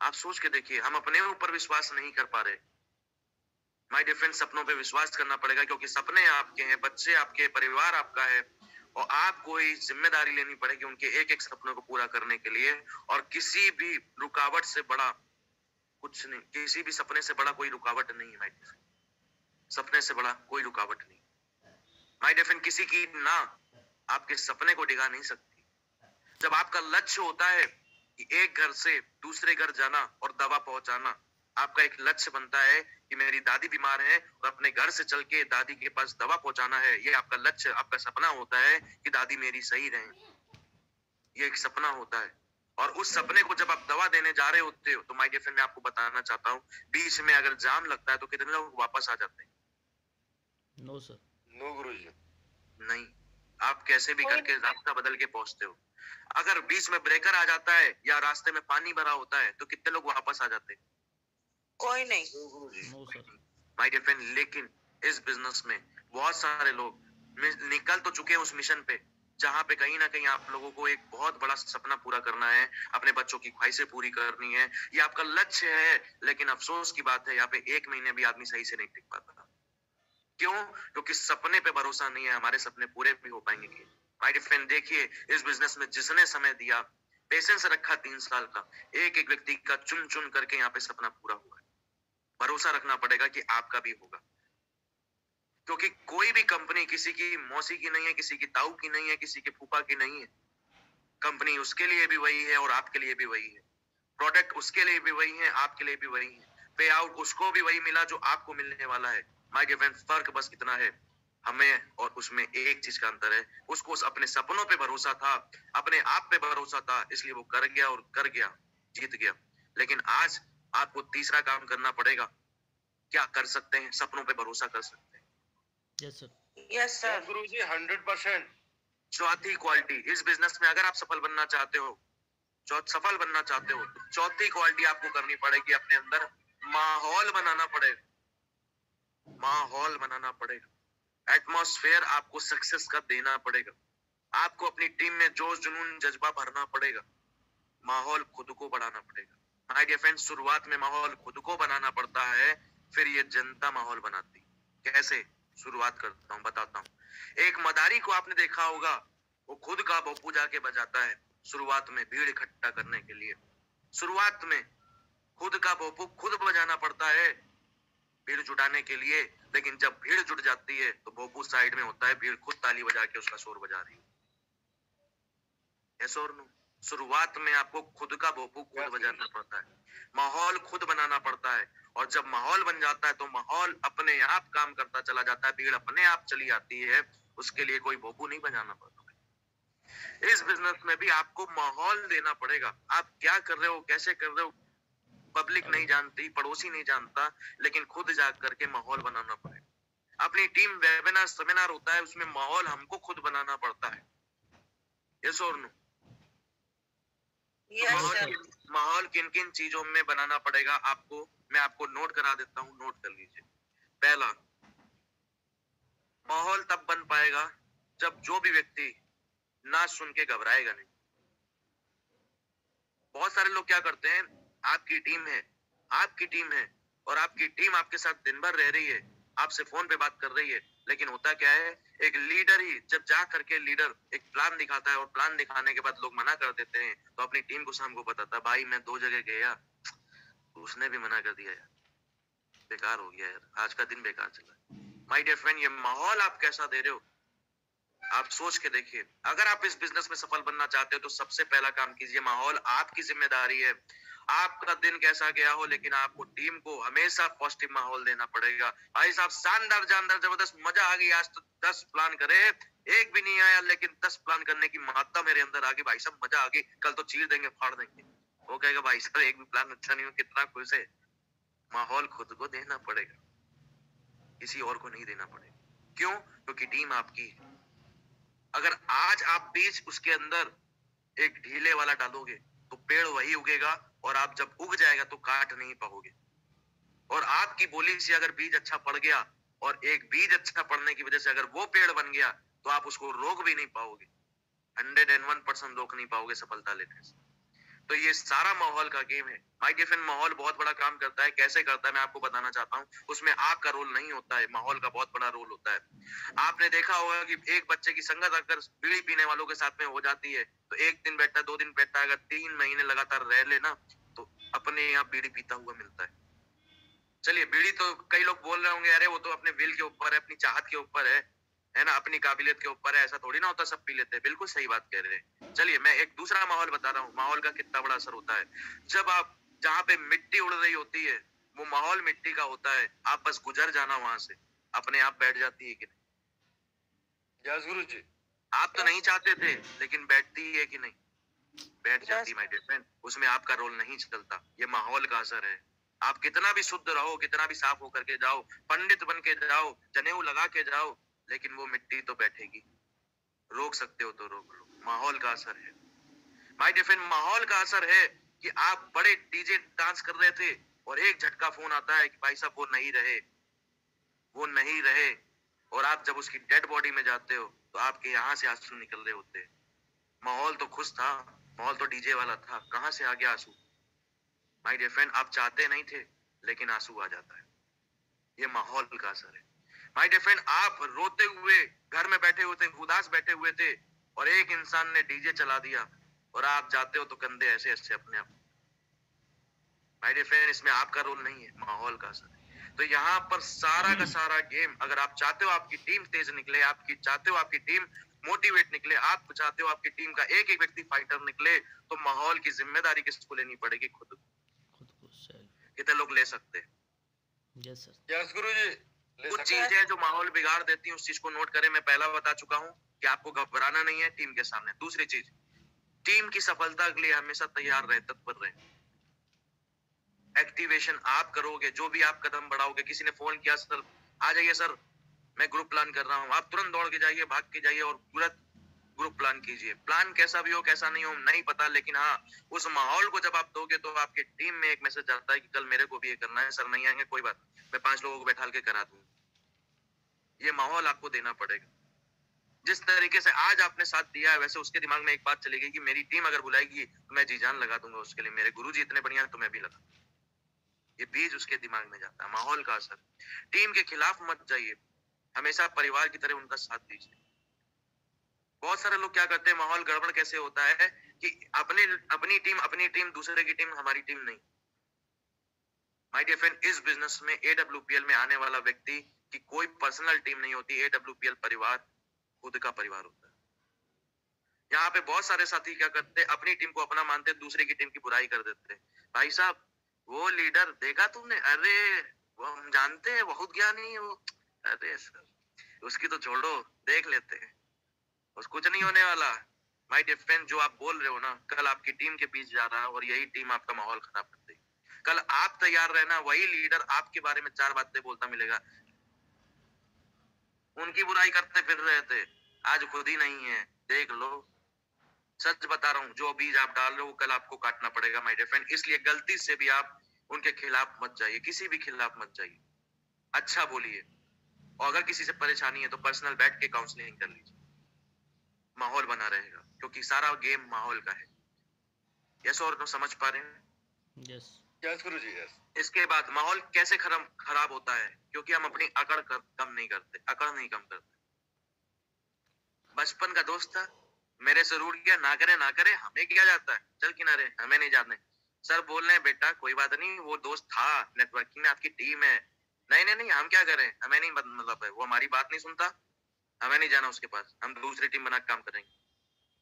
आप सोच के देखिए, हम अपने ऊपर विश्वास नहीं कर पा रहे। माय डियर फ्रेंड, सपनों पे विश्वास करना पड़ेगा, क्योंकि सपने आपके हैं, बच्चे आपके, परिवार आपका है, और आपको ही जिम्मेदारी लेनी पड़ेगी उनके एक एक सपनों को पूरा करने के लिए। और किसी भी रुकावट से बड़ा कुछ नहीं, किसी भी सपने से बड़ा कोई रुकावट नहीं है माय डियर फ्रेंड, सपने से बड़ा कोई रुकावट नहीं। माय डियर फ्रेंड, किसी की ना आपके सपने को डिगा नहीं सकती। जब आपका लक्ष्य होता है कि एक घर से दूसरे घर जाना और दवा पहुंचाना, आपका एक लक्ष्य बनता है कि मेरी दादी बीमार है और अपने घर से चल के दादी के पास दवा पहुंचाना है, ये आपका लक्ष्य, आपका सपना होता है कि दादी मेरी सही रहे, ये एक सपना होता है। और उस सपने को जब आप दवा देने जा रहे होते हो तो माय डियर फ्रेंड, मैं आपको बताना चाहता हूँ, बीच में अगर जाम लगता है तो कितने लोग वापस आ जाते हैं? नो सर, नो गुरुजी। नहीं, आप कैसे भी करके रास्ता बदल के पहुंचते हो। अगर बीच में ब्रेकर आ जाता है या रास्ते में पानी भरा होता है तो कितने लोग वापस आ जाते हैं? कोई नहीं। No sir. My dear friend, लेकिन इस बिजनेस में बहुत सारे लोग निकल तो चुके हैं उस मिशन पे, जहां पे कहीं ना कहीं आप लोगों को एक बहुत बड़ा सपना पूरा करना है, अपने बच्चों की ख्वाहिशें पूरी करनी है, ये आपका लक्ष्य है। लेकिन अफसोस की बात है, यहाँ पे 1 महीने भी आदमी सही से नहीं टिक पाता। क्यों? क्योंकि सपने पे भरोसा नहीं है, हमारे सपने पूरे भी हो पाएंगे कि? माय डियर फ्रेंड, देखिए इस बिजनेस में जिसने समय दिया, पेशेंस रखा 3 साल का, एक एक व्यक्ति का चुन चुन करके यहाँ पे सपना पूरा हुआ है। भरोसा रखना पड़ेगा कि आपका भी होगा, क्योंकि कोई भी कंपनी किसी की मौसी की नहीं है, किसी की ताऊ की नहीं है, किसी के फूफा की नहीं है। कंपनी उसके लिए भी वही है और आपके लिए भी वही है, प्रोडक्ट उसके लिए भी वही है, आपके लिए भी वही है, पे आउट उसको भी वही मिला जो आपको मिलने वाला है। माय डियर फ्रेंड, फर्क बस इतना है, हमें और उसमें एक चीज का अंतर है, उसको अपने सपनों पे भरोसा था, अपने आप पे भरोसा था, इसलिए वो कर गया और कर गया, जीत गया। लेकिन आज आपको तीसरा काम करना पड़ेगा। क्या कर सकते हैं? सपनों पे भरोसा कर सकते हैं। Yes sir, yes sir. Guruji 100%। चौथी क्वालिटी इस बिजनेस में, अगर आप सफल बनना चाहते हो, सफल बनना चाहते हो, तो चौथी क्वालिटी आपको करनी पड़ेगी, अपने अंदर माहौल बनाना पड़ेगा। माहौल बनाना पड़ेगा, एटमॉस्फेयर आपको सक्सेस का देना पड़ेगा। आपको अपनी टीम में जोश जुनून जज्बा भरना पड़ेगा, माहौल खुद को बढ़ाना पड़ेगा। माय डियर फ्रेंड्स, शुरुआत में माहौल खुद को बनाना पड़ता है, फिर ये जनता माहौल बनाती। कैसे? शुरुआत करता हूँ, बताता हूँ। एक मदारी को आपने देखा होगा, वो खुद का भोपू जाके बजाता है शुरुआत में भीड़ इकट्ठा करने के लिए। शुरुआत में खुद का भोपू खुद बजाना पड़ता है भीड़ जुटाने के लिए, लेकिन जब भीड़ जुट जाती है तो भोपू साइड में होता है, भीड़ खुद ताली बजा के उसका शोर बजा रही है। यस और नो? शुरुआत में आपको खुद का भोपू खुद बजाना पड़ता है, माहौल खुद बनाना पड़ता है, और जब माहौल बन जाता है तो माहौल अपने आप काम करता चला जाता है, भीड़ अपने आप चली आती है, उसके लिए कोई भोपू नहीं बजाना पड़ता। इस बिजनेस में भी आपको माहौल देना पड़ेगा। आप क्या कर रहे हो, कैसे कर रहे हो, पब्लिक नहीं जानती, पड़ोसी नहीं जानता, लेकिन खुद जा करके माहौल बनाना पड़ेगा। अपनी टीम वेबिनार सेमिनार होता है, उसमें माहौल हमको खुद बनाना पड़ता है। यस और नो? माहौल किन किन चीजों में बनाना पड़ेगा आपको, मैं आपको नोट करा देता हूँ, नोट कर लीजिए। पहला, माहौल तब बन पाएगा जब जो भी व्यक्ति ना सुन के घबराएगा नहीं। बहुत सारे लोग क्या करते हैं, आपकी टीम है, आपकी टीम है, और आपकी टीम आपके साथ दिन भर रह रही है, आपसे फोन पे बात कर रही है, लेकिन होता क्या है, एक लीडर ही जब जा करके लीडर एक प्लान दिखाता है, और प्लान दिखाने के बाद लोग मना कर देते हैं, तो अपनी टीम को शाम को बताता है, भाई मैं 2 जगह गया, उसने भी मना कर दिया यार, बेकार हो गया यार, आज का दिन बेकार चला। माय डियर फ्रेंड, ये माहौल आप कैसा दे रहे हो, आप सोच के देखिए। अगर आप इस बिजनेस में सफल बनना चाहते हो तो सबसे पहला काम कीजिए, माहौल आपकी जिम्मेदारी है। आपका दिन कैसा गया हो, लेकिन आपको टीम को हमेशा पॉजिटिव माहौल देना पड़ेगा। भाई साहब, शानदार जानदार जबरदस्त मजा आ गई, आज तो 10 प्लान करे, एक भी नहीं आया, लेकिन 10 प्लान करने की महत्ता मेरे अंदर आ गई। भाई साहब मजा आ गई, कल तो चीर देंगे, फाड़ देंगे। वो कहेगा भाई साहब एक भी प्लान अच्छा नहीं हो, कितना खुश है। माहौल खुद को देना पड़ेगा, किसी और को नहीं देना पड़ेगा। क्यों? क्योंकि टीम आपकी है। अगर आज आप बीज उसके अंदर एक ढीले वाला डालोगे तो पेड़ वही उगेगा, और आप जब उग जाएगा तो काट नहीं पाओगे। और आपकी बोली से अगर बीज अच्छा पड़ गया, और एक बीज अच्छा पड़ने की वजह से अगर वो पेड़ बन गया, तो आप उसको रोक भी नहीं पाओगे, 101% रोक नहीं पाओगे सफलता लेने से। तो ये सारा माहौल का गेम है। माय डियर फ्रेंड, माहौल बहुत बड़ा काम करता है। कैसे करता है मैं आपको बताना चाहता हूँ। उसमें आपका रोल नहीं होता है, माहौल का बहुत बड़ा रोल होता है। आपने देखा होगा कि एक बच्चे की संगत अगर बीड़ी पीने वालों के साथ में हो जाती है, तो 1 दिन बैठता है, 2 दिन बैठता है, अगर 3 महीने लगातार रह लेना, तो अपने आप बीड़ी पीता हुआ मिलता है। चलिए, बीड़ी तो कई लोग बोल रहे होंगे, अरे वो तो अपने विल के ऊपर है, अपनी चाहत के ऊपर है ना, अपनी काबिलियत के ऊपर है, ऐसा थोड़ी ना होता सब पी लेते हैं। बिल्कुल सही बात कह रहे हैं। चलिए, मैं एक दूसरा माहौल बता रहा हूँ, माहौल का कितना बड़ा असर होता है। जब आप जहाँ पे मिट्टी उड़ रही होती है, वो माहौल मिट्टी का होता है, आप बस गुजर जाना वहां से, अपने आप बैठ जाती है कि नहीं? यस गुरु जी। आप तो नहीं चाहते थे, लेकिन बैठती है कि नहीं? बैठ जाती माय डियर फ्रेंड। उसमें आपका रोल नहीं चलता, ये माहौल का असर है। आप कितना भी शुद्ध रहो, कितना भी साफ होकर के जाओ, पंडित बन के जाओ, जनेऊ लगा के जाओ, लेकिन वो मिट्टी तो बैठेगी। रोक सकते हो तो रोक लो, माहौल का असर है। माय डियर फ्रेंड, माहौल का असर है कि आप बड़े डीजे डांस कर रहे थे, और एक झटका फोन आता है कि भाई साहब वो नहीं रहे, वो नहीं रहे, और आप जब उसकी डेड बॉडी में जाते हो, तो आपके यहाँ से आंसू निकल रहे होते हैं। माहौल तो खुश था, माहौल तो डीजे वाला था, कहां से आ गया आंसू? माय डियर फ्रेंड, आप चाहते नहीं थे, लेकिन आंसू आ जाता है। ये माहौल का असर है। माय डियर फ्रेंड, आप रोते हुए घर में बैठे हुए थे, उदास बैठे हुए थे, और एक इंसान ने डीजे चला दिया, और आप जाते हो तो कंधे ऐसे ऐसे अपने आप। माय डियर फ्रेंड, इसमें आपका रोल नहीं है, माहौल का असर है। तो यहाँ पर सारा का सारा गेम, अगर आप चाहते हो आपकी टीम तेज निकले, आपकी चाहते हो आपकी टीम मोटिवेट निकले, आप चाहते हो आपकी टीम का एक एक व्यक्ति फाइटर निकले, तो माहौल की जिम्मेदारी किसको लेनी पड़ेगी? खुद को। कितने लोग ले सकते हैं? Yes sir. यस गुरुजी। कुछ चीजें जो माहौल बिगाड़ देती हैं उस चीज को नोट करें। मैं पहला बता चुका हूँ कि आपको घबराना नहीं है टीम के सामने। दूसरी चीज, टीम की सफलता के लिए हमेशा तैयार रहे, तत्पर रहे। एक्टिवेशन आप करोगे, जो भी आप कदम बढ़ाओगे। किसी ने फोन किया, सर आ जाइए सर मैं ग्रुप प्लान कर रहा हूँ, आप तुरंत दौड़ के जाइए, भाग के जाइए और तुरंत ग्रुप प्लान कीजिए। प्लान कैसा भी हो कैसा नहीं हो नहीं पता, लेकिन हाँ उस माहौल को जब आप दोगे तो आपके टीम में एक मैसेज आता है कि कल मेरे को भी ये करना है, सर नहीं आएंगे कोई बात, मैं 5 लोगों को बैठा के करा दूंगा। ये माहौल आपको देना पड़ेगा। जिस तरीके से आज आपने साथ दिया है, वैसे उसके दिमाग में एक बात चलेगी कि मेरी टीम अगर बुलाएगी तो मैं जी जान लगा दूंगा उसके लिए, मेरे गुरुजी इतने बढ़िया हैं तो मैं भी लगा। ये बीज उसके दिमाग में जाता है, माहौल का असर। टीम के खिलाफ मत जाइए, हमेशा परिवार की तरह उनका साथ दीजिए। बहुत सारे लोग क्या करते हैं, माहौल गड़बड़ कैसे होता है कि अपनी टीम दूसरे की टीम हमारी टीम नहीं। माय डियर फ्रेंड, इस बिजनेस में AWPL में आने वाला व्यक्ति की कोई पर्सनल टीम नहीं होती। AWPL परिवार खुद का परिवार होता है। यहाँ पे बहुत सारे साथी क्या करते हैं, अपनी टीम को अपना मानते, दूसरे की टीम की बुराई कर देते हैं। भाई साहब वो लीडर देखा तुमने, अरे वो हम जानते हैं बहुत ज्ञानी है वो, अरे सर उसकी तो छोड़ो, देख लेते हैं, बस कुछ नहीं होने वाला। माय डियर फ्रेंड, जो आप बोल रहे हो ना, कल आपकी टीम के बीच जा रहा है और यही टीम आपका माहौल खराब कर देगी। कल आप तैयार रहना, वही लीडर आपके बारे में 4 बातें बोलता मिलेगा। उनकी बुराई करते फिर रहे थे, आज खुद ही नहीं है, देख लो। सच बता रहा हूँ, जो बीज आप डाल रहे हो कल आपको काटना पड़ेगा माय डियर फ्रेंड। इसलिए गलती से भी आप उनके खिलाफ मत जाइए, किसी भी खिलाफ मत जाइए, अच्छा बोलिए। और अगर किसी से परेशानी है तो पर्सनल बैठ के काउंसलिंग कर लीजिए, माहौल बना रहेगा, क्योंकि सारा गेम माहौल का है। यस और नो, समझ पा रहे हैं? Yes yes guruji yes. इसके बाद माहौल कैसे खराब होता है, क्योंकि हम अपनी अकड़ कम नहीं करते, अकड़ नहीं कम करते। बचपन का दोस्त था, मेरे से रूठ गया, ना करे हमें क्या जाता है, चल किनारे, हमें नहीं जानने। सर बोल रहे हैं बेटा कोई बात नहीं, वो दोस्त था, नेटवर्किंग में आपकी टीम है। नहीं हम क्या करें, हमें नहीं मतलब है, वो हमारी बात नहीं सुनता, हमें नहीं जाना उसके पास, हम दूसरी टीम बना काम करेंगे।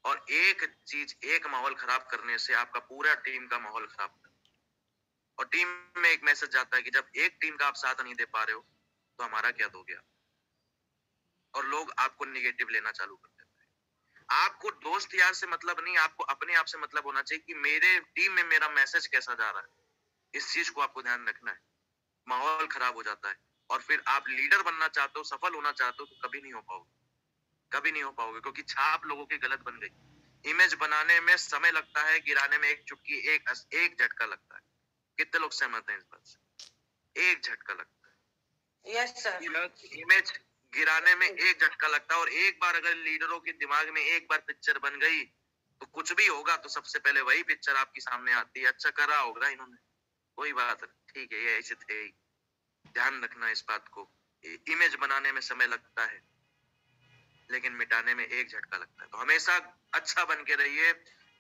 और एक माहौल खराब करने से आपका पूरा टीम का माहौल खराब होता है। और टीम में एक मैसेज जाता है कि जब एक टीम का आप साथ नहीं दे पा रहे हो तो हमारा क्या दोगे आप। और लोग आपको निगेटिव लेना चालू कर देते हैं। आपको दोस्त यार से मतलब नहीं, आपको अपने आप से मतलब होना चाहिए कि मेरे टीम में मेरा मैसेज कैसा जा रहा है। इस चीज को आपको ध्यान रखना है। माहौल खराब हो जाता है और फिर आप लीडर बनना चाहते हो, सफल होना चाहते हो तो कभी नहीं हो पाओगे, कभी नहीं हो पाओगे, क्योंकि छाप लोगों की गलत बन गई। इमेज बनाने में समय लगता है, गिराने में एक चुटकी, एक झटका लगता है। कितने लोग सहमत हैं इस बात से? एक झटका लगता है। Yes sir. इमेज गिराने में एक झटका लगता है। और एक बार अगर लीडरों के दिमाग में एक बार पिक्चर बन गई तो कुछ भी होगा तो सबसे पहले वही पिक्चर आपकी सामने आती है। अच्छा करा होगा इन्होंने, कोई बात नहीं, ठीक है ये ऐसे थे ही। ध्यान रखना इस बात को। इमेज बनाने में समय लगता है लेकिन मिटाने में एक झटका लगता है। तो हमेशा अच्छा बन के रहिए,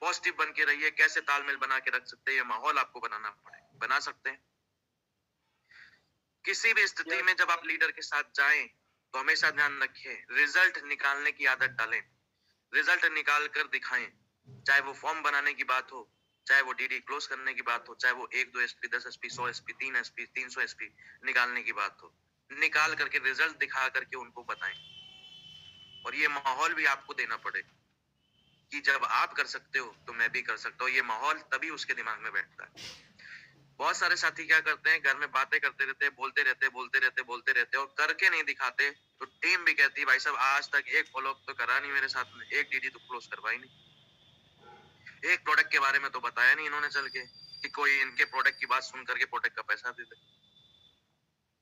पॉजिटिव बन के रहिए। कैसे तालमेल बना के रख सकते हैं, ये माहौल आपको बनाना पड़ेगा, बना सकते हैं। किसी भी स्थिति में जब आप लीडर के साथ जाएं तो हमेशा ध्यान रखिए, रिजल्ट निकालने की आदत डालें, रिजल्ट निकाल कर दिखाएं। चाहे वो फॉर्म बनाने की बात हो, चाहे वो डीडी क्लोज करने की बात हो, चाहे वो 1-2 SP, 10 SP, 100 SP, 3 SP, 300 SP निकालने की बात हो, निकाल करके रिजल्ट दिखा करके उनको बताएं। और ये माहौल भी आपको देना पड़ेगा कि जब आप कर सकते हो तो मैं भी कर सकता हूँ। ये माहौल तभी उसके दिमाग में बैठता है। बहुत सारे साथी क्या करते हैं, घर में बातें करते रहते, बोलते रहते और करके नहीं दिखाते। तो टीम भी कहती है भाई साहब आज तक एक फॉलोअप तो करा नहीं मेरे साथ में, एक डीडी तो क्लोज करवाई नहीं, एक प्रोडक्ट के बारे में तो बताया नहीं इन्होंने चल के कि कोई इनके प्रोडक्ट की बात सुन करके प्रोडक्ट का पैसा दे दे,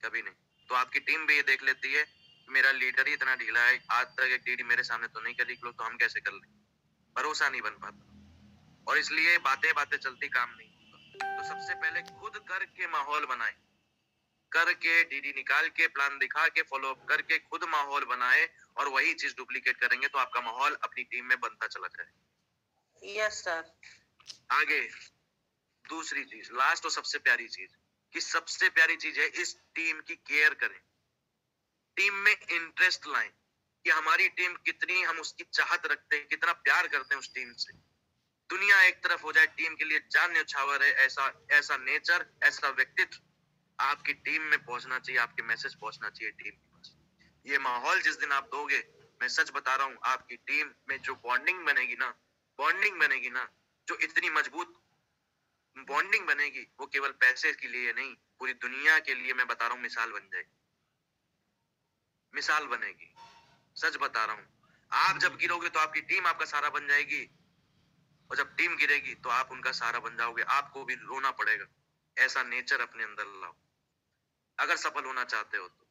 कभी नहीं। तो आपकी टीम भी ये देख लेती है मेरा लीडर ही इतना ढीला है, आज तक एक डीडी मेरे सामने तो नहीं करी क्लोज, तो हम कैसे कर लें। भरोसा नहीं बन पाता और इसलिए बातें चलती काम नहीं होता। तो सबसे पहले खुद करके माहौल बनाए, करके डीडी निकाल के प्लान दिखा के फॉलोअप करके खुद माहौल बनाए और वही चीज डुप्लीकेट करेंगे तो आपका माहौल अपनी टीम में बनता चला जाए। Yes sir. आगे दूसरी चीज, लास्ट और सबसे प्यारी चीज, कि सबसे प्यारी चीज है इस टीम की केयर करें, टीम में इंटरेस्ट लाएं कि हमारी टीम कितनी, हम उसकी चाहत रखते हैं, कितना प्यार करते हैं उस टीम से। दुनिया एक तरफ हो जाए, टीम के लिए जान न्यौछावर है, ऐसा नेचर, ऐसा व्यक्तित्व आपकी टीम में पहुंचना चाहिए, आपके मैसेज पहुंचना चाहिए टीम के पास। ये माहौल जिस दिन आप दोगे, मैं सच बता रहा हूँ, आपकी टीम में जो बॉन्डिंग बनेगी ना, जो इतनी मजबूत बॉन्डिंग बनेगी, वो केवल पैसे के लिए नहीं, पूरी दुनिया के लिए मैं बता रहा हूँ मिसाल बन जाएगी, मिसाल बनेगी। सच बता रहा हूँ, आप जब गिरोगे तो आपकी टीम आपका सहारा बन जाएगी, और जब टीम गिरेगी तो आप उनका सहारा बन जाओगे। आपको भी रोना पड़ेगा। ऐसा नेचर अपने अंदर लाओ अगर सफल होना चाहते हो तो।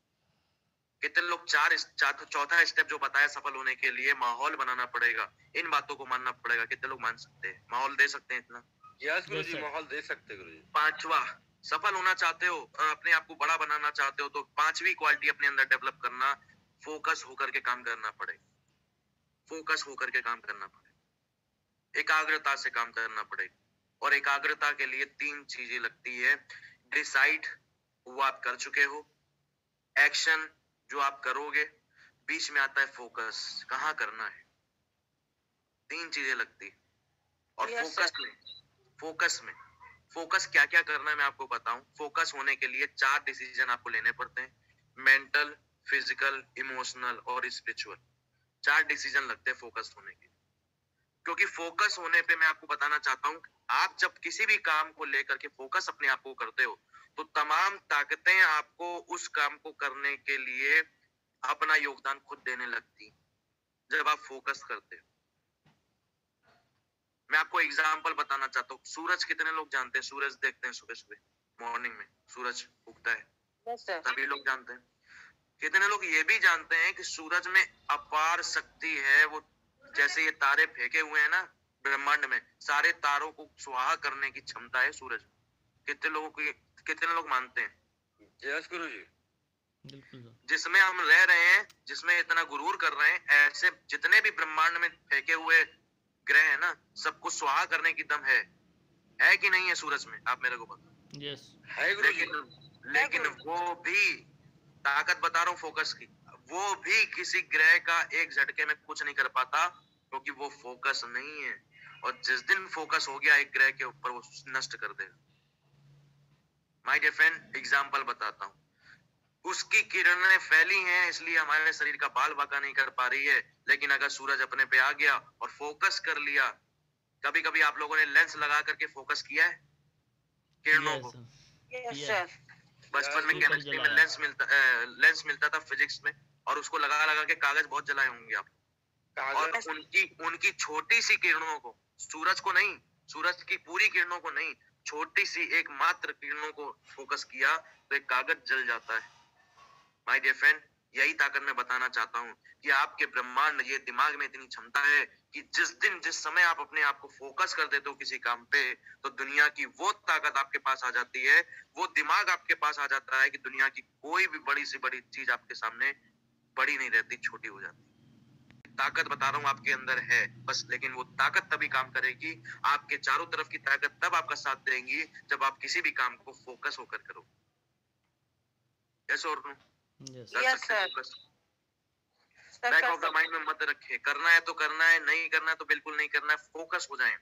कितने लोग चौथा स्टेप जो बताया सफल होने के लिए, माहौल बनाना पड़ेगा, इन बातों को मानना पड़ेगा। कितने लोग मान सकते हैं? माहौल दे सकते हैं इतना? यस गुरुजी, माहौल दे सकते गुरुजी। पांचवा, सफल होना चाहते हो, अपने आप को बड़ा बनाना चाहते हो, तो पांचवी क्वालिटी अपने अंदर डेवलप करना, फोकस होकर के काम करना पड़ेगा। फोकस होकर के काम करना पड़ेगा, एकाग्रता से काम करना पड़ेगा। और एकाग्रता के लिए 3 चीजें लगती है। डिसाइड, वो आप कर चुके हो। एक्शन, जो आप करोगे। बीच में आता है फोकस, कहाँ करना है। 3 चीजें लगती है। और फोकस क्या क्या करना है मैं आपको बताऊं। फोकस होने के लिए 4 डिसीजन आपको लेने पड़ते हैं। मेंटल, फिजिकल, इमोशनल और स्पिरिचुअल। 4 डिसीजन लगते हैं फोकस होने के। क्योंकि फोकस होने पे मैं आपको बताना चाहता हूं, आप जब किसी भी काम को लेकर के फोकस अपने आप को करते हो, तो तमाम ताकतें आपको उस काम को करने के लिए अपना योगदान खुद देने लगती। जब आप फोकस करते हो, मैं आपको एग्जांपल बताना चाहता हूँ। सूरज, कितने लोग जानते हैं? सूरज देखते हैं सुबह सुबह मॉर्निंग में सूरज उगता है, सभी लोग जानते हैं। कितने लोग ये भी जानते हैं कि सूरज में अपार शक्ति है। वो जैसे ये तारे फेंके हुए हैं ना ब्रह्मांड में, सारे तारों को सुहा करने की क्षमता है सूरज। कितने लोग मानते हैं? यस गुरुजी। जिसमें हम रह रहे हैं, जिसमें इतना गुरूर कर रहे हैं, ऐसे जितने भी ब्रह्मांड में फेंके हुए ग्रह है ना, सबको सुहा करने की दम है कि नहीं है सूरज में? आप मेरे को बताओ। यस है गुरुजी। लेकिन वो भी ताकत बता रहा हूँ फोकस की, वो भी किसी ग्रह का एक झटके में कुछ नहीं कर पाता, क्योंकि वो फोकस नहीं है। और जिस दिन फोकस हो गया एक ग्रह के ऊपर, वो नष्ट कर देगा। माय डियर फ्रेंड, एग्जांपल बताता हूँ। उसकी किरणें फैली हैं, इसलिए हमारे शरीर का बाल बांका नहीं कर पा रही है। लेकिन अगर सूरज अपने पे आ गया और फोकस कर लिया, कभी कभी आप लोगों ने लेंस लगा करके फोकस किया है किरणों को? बचपन में केमिस्ट्री में लेंस मिलता था फिजिक्स में, और उसको लगा लगा के कागज बहुत जलाए होंगे आप। और उनकी छोटी सी किरणों को, सूरज को नहीं, सूरज की पूरी किरणों को नहीं, छोटी सी एक मात्र किरणों को फोकस किया तो एक कागज जल जाता है। माय डियर फ्रेंड, यही ताकत मैं बताना चाहता हूँ कि आपके ब्रह्मांड, ये दिमाग में इतनी क्षमता है कि जिस समय आप अपने आप को फोकस कर देते हो किसी काम पे, तो दुनिया की वो ताकत आपके पास आ जाती है, वो दिमाग आपके पास आ जाता है कि दुनिया की कोई भी बड़ी से बड़ी चीज आपके सामने बड़ी नहीं रहती, छोटी हो जाती। ताकत बता रहा हूँ आपके अंदर है बस, लेकिन वो ताकत तभी काम करेगी, आपके चारों तरफ की ताकत तब आपका साथ देंगी जब आप किसी भी काम को फोकस होकर करो। यस और no? Yes sir. Back of the mind में मत रखे, करना है तो करना है, नहीं करना है तो बिल्कुल नहीं करना है। फोकस हो जाएं,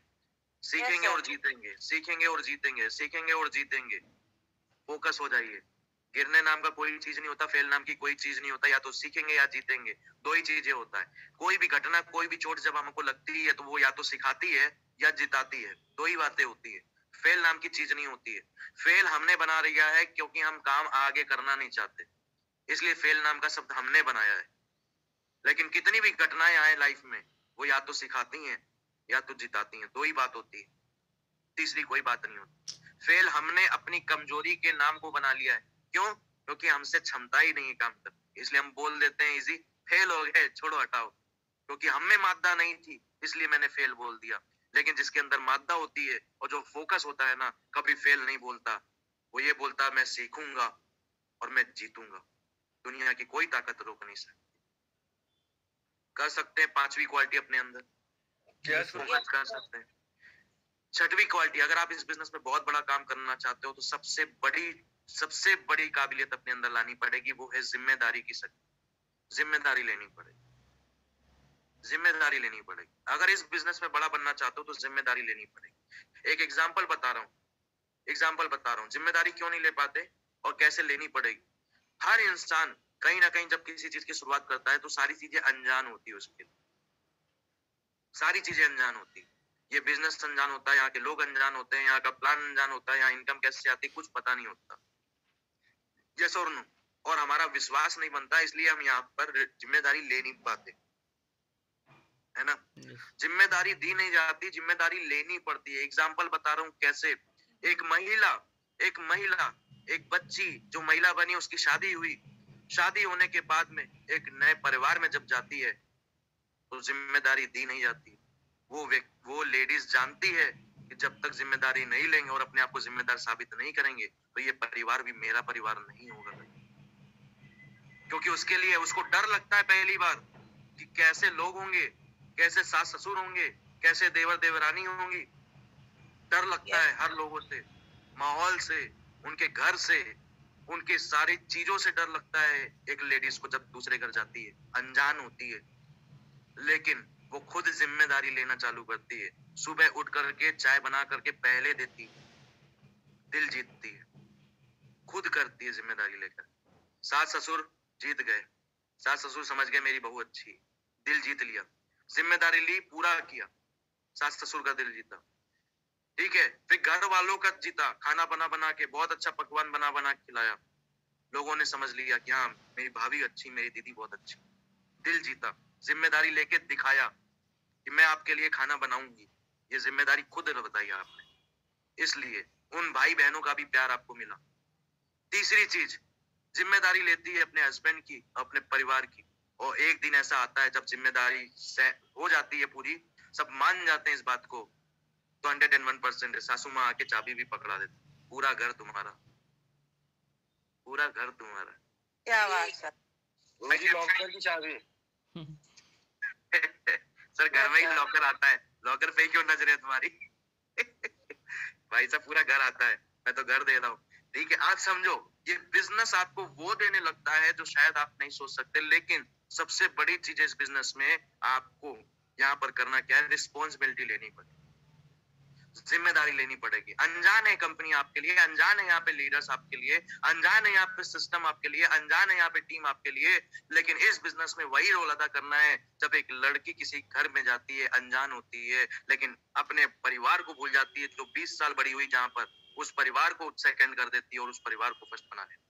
सीखेंगे और जीतेंगे, सीखेंगे और जीतेंगे, सीखेंगे और जीतेंगे। फोकस हो जाइए। गिरने नाम का कोई चीज नहीं होता, फेल नाम की कोई चीज नहीं होता। या तो सीखेंगे या जीतेंगे, 2 ही चीजें होता है। कोई भी घटना, कोई भी चोट जब हमको लगती है तो वो या तो सिखाती है या जिताती है, 2 ही बातें होती है। फेल नाम की चीज नहीं होती है। फेल हमने बना लिया है क्योंकि हम काम आगे करना नहीं चाहते, इसलिए फेल नाम का शब्द हमने बनाया है। लेकिन कितनी भी घटनाएं आए लाइफ में, वो या तो सिखाती हैं या तो जिताती हैं, 2 ही बात होती है, तीसरी कोई बात नहीं होती। फेल हमने अपनी कमजोरी के नाम को बना लिया है। क्यों? क्योंकि हमसे क्षमता ही नहीं है काम करने, इसलिए हम बोल देते हैं इजी, फेल हो गए, छोड़ो हटाओ। क्योंकि हम में मादा नहीं थी, इसलिए मैंने फेल बोल दिया। लेकिन जिसके अंदर मादा होती है और जो फोकस होता है ना, कभी फेल नहीं बोलता। वो ये बोलता है मैं सीखूंगा और मैं जीतूंगा। दुनिया की कोई ताकत रोक नहीं सकती। कर सकते हैं 5वीं क्वालिटी अपने अंदर, फोकस कर सकते हैं। 6वीं क्वालिटी, अगर आप इस बिजनेस में बहुत बड़ा काम करना चाहते हो तो सबसे बड़ी काबिलियत अपने अंदर लानी पड़ेगी, वो है जिम्मेदारी की शक्ति। जिम्मेदारी लेनी पड़ेगी, जिम्मेदारी लेनी पड़ेगी। अगर इस बिजनेस में बड़ा बनना चाहते हो तो जिम्मेदारी लेनी पड़ेगी। एक एग्जांपल बता रहा हूँ, जिम्मेदारी क्यों नहीं ले पाते? और कैसे लेनी पड़ेगी। हर इंसान कहीं ना कहीं जब किसी चीज की शुरुआत करता है तो सारी चीजें अनजान होती है, उसके सारी चीजें अनजान होती है। ये बिजनेस अनजान होता है, यहाँ के लोग अनजान होते हैं, यहाँ का प्लान अनजान होता है, यहाँ इनकम कैसे आती है कुछ पता नहीं होता। यस और नो। और हमारा विश्वास नहीं बनता, इसलिए हम यहाँ पर जिम्मेदारी ले नहीं पाते, है ना। जिम्मेदारी दी नहीं जाती, जिम्मेदारी लेनी पड़ती है। एग्जाम्पल बता रहा हूँ कैसे। एक महिला एक बच्ची जो महिला बनी, उसकी शादी हुई, शादी होने के बाद में एक नए परिवार में जब जाती है तो जिम्मेदारी दी नहीं जाती। वो लेडीज जानती है कि जब तक जिम्मेदारी नहीं लेंगे और अपने आप को जिम्मेदार साबित नहीं करेंगे तो ये परिवार भी मेरा परिवार नहीं होगा। क्योंकि उसके लिए उसको डर लगता है पहली बार कि कैसे लोग होंगे, कैसे सास ससुर होंगे, कैसे देवर देवरानी होंगी। डर लगता है हर लोगों से, माहौल से, उनके घर से, उनकी सारी चीजों से डर लगता है एक लेडीज को जब दूसरे घर जाती है, अनजान होती है। लेकिन वो खुद जिम्मेदारी लेना चालू करती है, सुबह उठ करके चाय बना करके पहले देती है, दिल जीतती है, खुद करती है जिम्मेदारी लेकर। सास ससुर जीत गए, सास ससुर समझ गए मेरी बहू अच्छी, दिल जीत लिया, जिम्मेदारी ली, पूरा किया, सास ससुर का दिल जीता, ठीक है। फिर घर वालों का जीता, खाना बना बना के, बहुत अच्छा पकवान बना बना के खिलाया, लोगों ने समझ लिया कि हाँ मेरी भाभी अच्छी, मेरी दीदी बहुत अच्छी, दिल जीता, जिम्मेदारी लेके दिखाया कि मैं आपके लिए खाना बनाऊंगी, ये जिम्मेदारी खुद बताई आपने, इसलिए उन भाई बहनों का भी प्यार आपको मिला। तीसरी चीज, जिम्मेदारी लेती है अपने हस्बैंड की, अपने परिवार की, और एक दिन ऐसा आता है जब जिम्मेदारी हो जाती है पूरी, सब मान जाते हैं इस बात को, तो 101% सासू माँ आके चाबी भी पकड़ा देती, पूरा घर तुम्हारा, पूरा घर तुम्हारा। क्या बात सर। लॉकर की चाबी। सर घर में ही लॉकर आता है, लॉकर पे क्यों नजर है तुम्हारी? भाई साहब पूरा घर आता है, मैं तो घर दे रहा हूँ, ठीक है। आप समझो ये बिजनेस आपको वो देने लगता है जो शायद आप नहीं सोच सकते, लेकिन सबसे बड़ी चीज इस बिजनेस में आपको यहाँ पर करना क्या है, रिस्पॉन्सिबिलिटी लेनी पड़ेगी, जिम्मेदारी लेनी पड़ेगी। अनजान है कंपनी आपके लिए, अनजान है यहाँ पे लीडर्स आपके लिए, अनजान है यहाँ पे सिस्टम आपके लिए, अनजान है यहाँ पे टीम आपके लिए, लेकिन इस बिजनेस में वही रोल अदा करना है जब एक लड़की किसी घर में जाती है, अनजान होती है, लेकिन अपने परिवार को भूल जाती है, जो 20 साल बड़ी हुई, जहां पर उस परिवार को सेकंड कर देती है और उस परिवार को फर्स्ट बना देती है।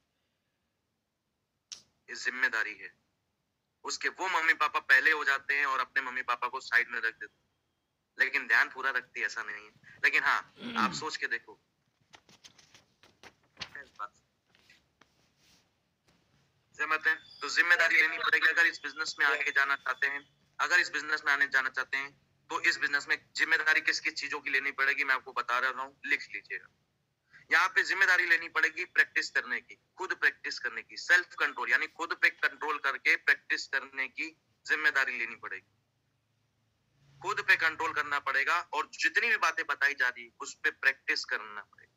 ये जिम्मेदारी है। उसके वो मम्मी पापा पहले हो जाते हैं और अपने मम्मी पापा को साइड में रख देते हैं, लेकिन ध्यान पूरा रखती है ऐसा नहीं है। लेकिन हाँ, आप सोच के देखो, सहमत हैं? तो जिम्मेदारी लेनी पड़ेगी अगर इस बिजनेस में आगे जाना चाहते हैं, अगर इस बिजनेस में आने जाना चाहते हैं तो इस बिजनेस में जिम्मेदारी किस किस चीजों की लेनी पड़ेगी मैं आपको बता रहा हूँ, लिख लीजिएगा। यहाँ पे जिम्मेदारी लेनी पड़ेगी प्रैक्टिस करने की, खुद प्रैक्टिस करने की, सेल्फ कंट्रोल, यानी खुद पे कंट्रोल करके प्रैक्टिस करने की जिम्मेदारी लेनी पड़ेगी, खुद पे कंट्रोल करना पड़ेगा, और जितनी भी बातें बताई जा रही है उस पे प्रैक्टिस करना पड़ेगा,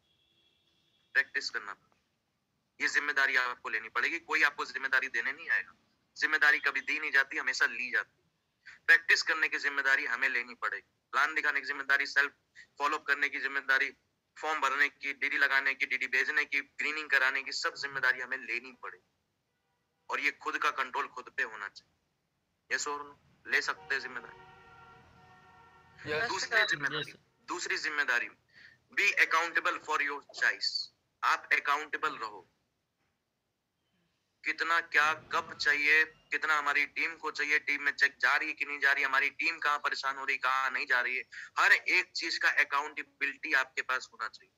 प्रैक्टिस करना पड़ेगा। ये जिम्मेदारी आपको लेनी पड़ेगी, कोई आपको जिम्मेदारी देने नहीं आएगा, जिम्मेदारी कभी दी नहीं जाती, हमेशा ली जाती। प्रैक्टिस करने की जिम्मेदारी हमें लेनी पड़ेगी, प्लान दिखाने की जिम्मेदारी, सेल्फ फॉलो करने की जिम्मेदारी, फॉर्म भरने की, डीडी लगाने की, डीडी भेजने की, ग्रीनिंग कराने की, सब जिम्मेदारी हमें लेनी पड़ेगी, और ये खुद का कंट्रोल खुद पे होना चाहिए। यस और नो? ले सकते हैं जिम्मेदारी। दूसरी जिम्मेदारी, be accountable for your choice. आप अकाउंटेबल रहो, कितना क्या कब चाहिए, कितना हमारी टीम को चाहिए, टीम में चेक जा रही है कि नहीं जा रही है, हमारी टीम कहाँ परेशान हो रही, कहाँ नहीं जा रही है, हर एक चीज का अकाउंटेबिलिटी आपके पास होना चाहिए,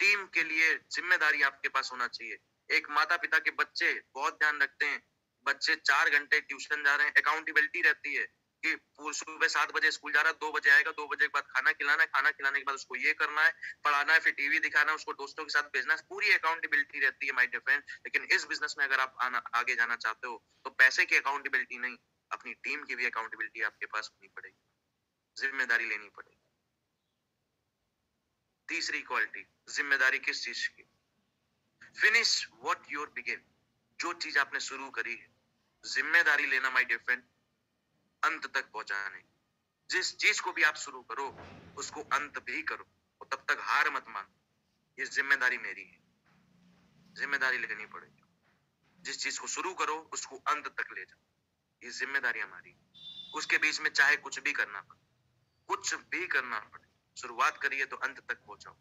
टीम के लिए जिम्मेदारी आपके पास होना चाहिए। एक माता पिता के बच्चे बहुत ध्यान रखते हैं, बच्चे 4 घंटे ट्यूशन जा रहे हैं, अकाउंटेबिलिटी रहती है कि सुबह 7 बजे स्कूल जा रहा है, 2 बजे आएगा, 2 बजे के बाद खाना खिलाना है, खाना खिलाने के बाद उसको ये करना है, पढ़ाना है, फिर टीवी दिखाना है, उसको दोस्तों के साथ भेजना है, पूरी अकाउंटेबिलिटी रहती है माय डियर फ्रेंड। लेकिन इस बिजनेस में अगर आप आगे जाना चाहते हो तो पैसे की अकाउंटेबिलिटी नहीं, अपनी टीम की भी अकाउंटेबिलिटी आपके पास होनी पड़ेगी, जिम्मेदारी लेनी पड़ेगी। तीसरी क्वालिटी, जिम्मेदारी किस चीज की? Finish what you're begin. जो चीज आपने शुरू करी है, जिम्मेदारी लेना माय डियर फ्रेंड, अंत तक पहुंचाने। जिस चीज को भी आप शुरू करो उसको अंत भी करो, और तब तक हार मत मानो, ये जिम्मेदारी मेरी है, जिम्मेदारी लेनी पड़ेगी। जिस चीज को शुरू करो उसको अंत तक ले जाओ, ये जिम्मेदारी हमारी। उसके बीच में चाहे कुछ भी करना पड़े, कुछ भी करना पड़े, शुरुआत करिए तो अंत तक पहुंचाओ।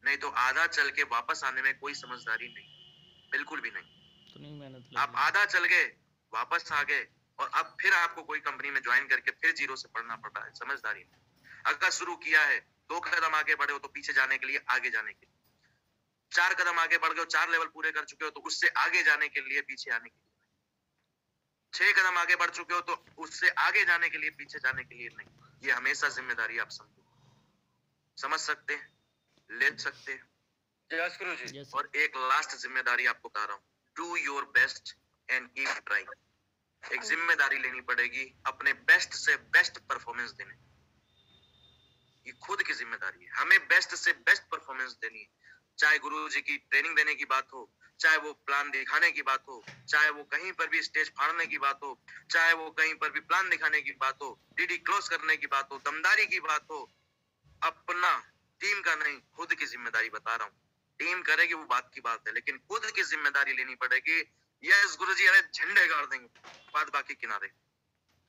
नहीं तो आधा चल के वापस आने में कोई समझदारी नहीं, बिल्कुल भी नहीं। तो नहीं मेहनत आप लगी। आधा चल गए, वापस आ गए, और अब फिर आपको कोई कंपनी में ज्वाइन करके फिर जीरो से पढ़ना पड़ रहा है, समझदारी नहीं। अगर शुरू किया है, 2 कदम आगे बढ़े हो तो पीछे जाने के लिए, आगे जाने के लिए 4 कदम आगे बढ़ गए हो, 4 लेवल पूरे कर चुके हो तो उससे आगे जाने के लिए, पीछे आने के लिए। 6 कदम आगे बढ़ चुके हो तो उससे आगे जाने के लिए, पीछे जाने के लिए नहीं। ये हमेशा जिम्मेदारी आप समझो, समझ सकते हैं, ले सकते हैं। यस गुरु जी। यस और एक लास्ट जिम्मेदारी आपको बता रहा हूँ, do your best and keep trying. एक जिम्मेदारी लेनी पड़ेगी अपने बेस्ट से बेस्ट परफॉर्मेंस देने, ये खुद की जिम्मेदारी है। हमें बेस्ट से बेस्ट परफॉर्मेंस देनी है, चाहे गुरु जी की ट्रेनिंग देने की बात हो, चाहे वो प्लान दिखाने की बात हो, चाहे वो कहीं पर भी स्टेज फाड़ने की बात हो, चाहे वो कहीं पर भी प्लान दिखाने की बात हो, डीडी क्लोज करने की बात हो, दमदारी की बात हो। अपना, टीम का नहीं, खुद की जिम्मेदारी बता रहा हूँ। टीम करेगी वो बात की बात है, लेकिन खुद की जिम्मेदारी लेनी पड़ेगी। यस गुरुजी, अरे झंडे गाड़ देंगे, बात बाकी किनारे।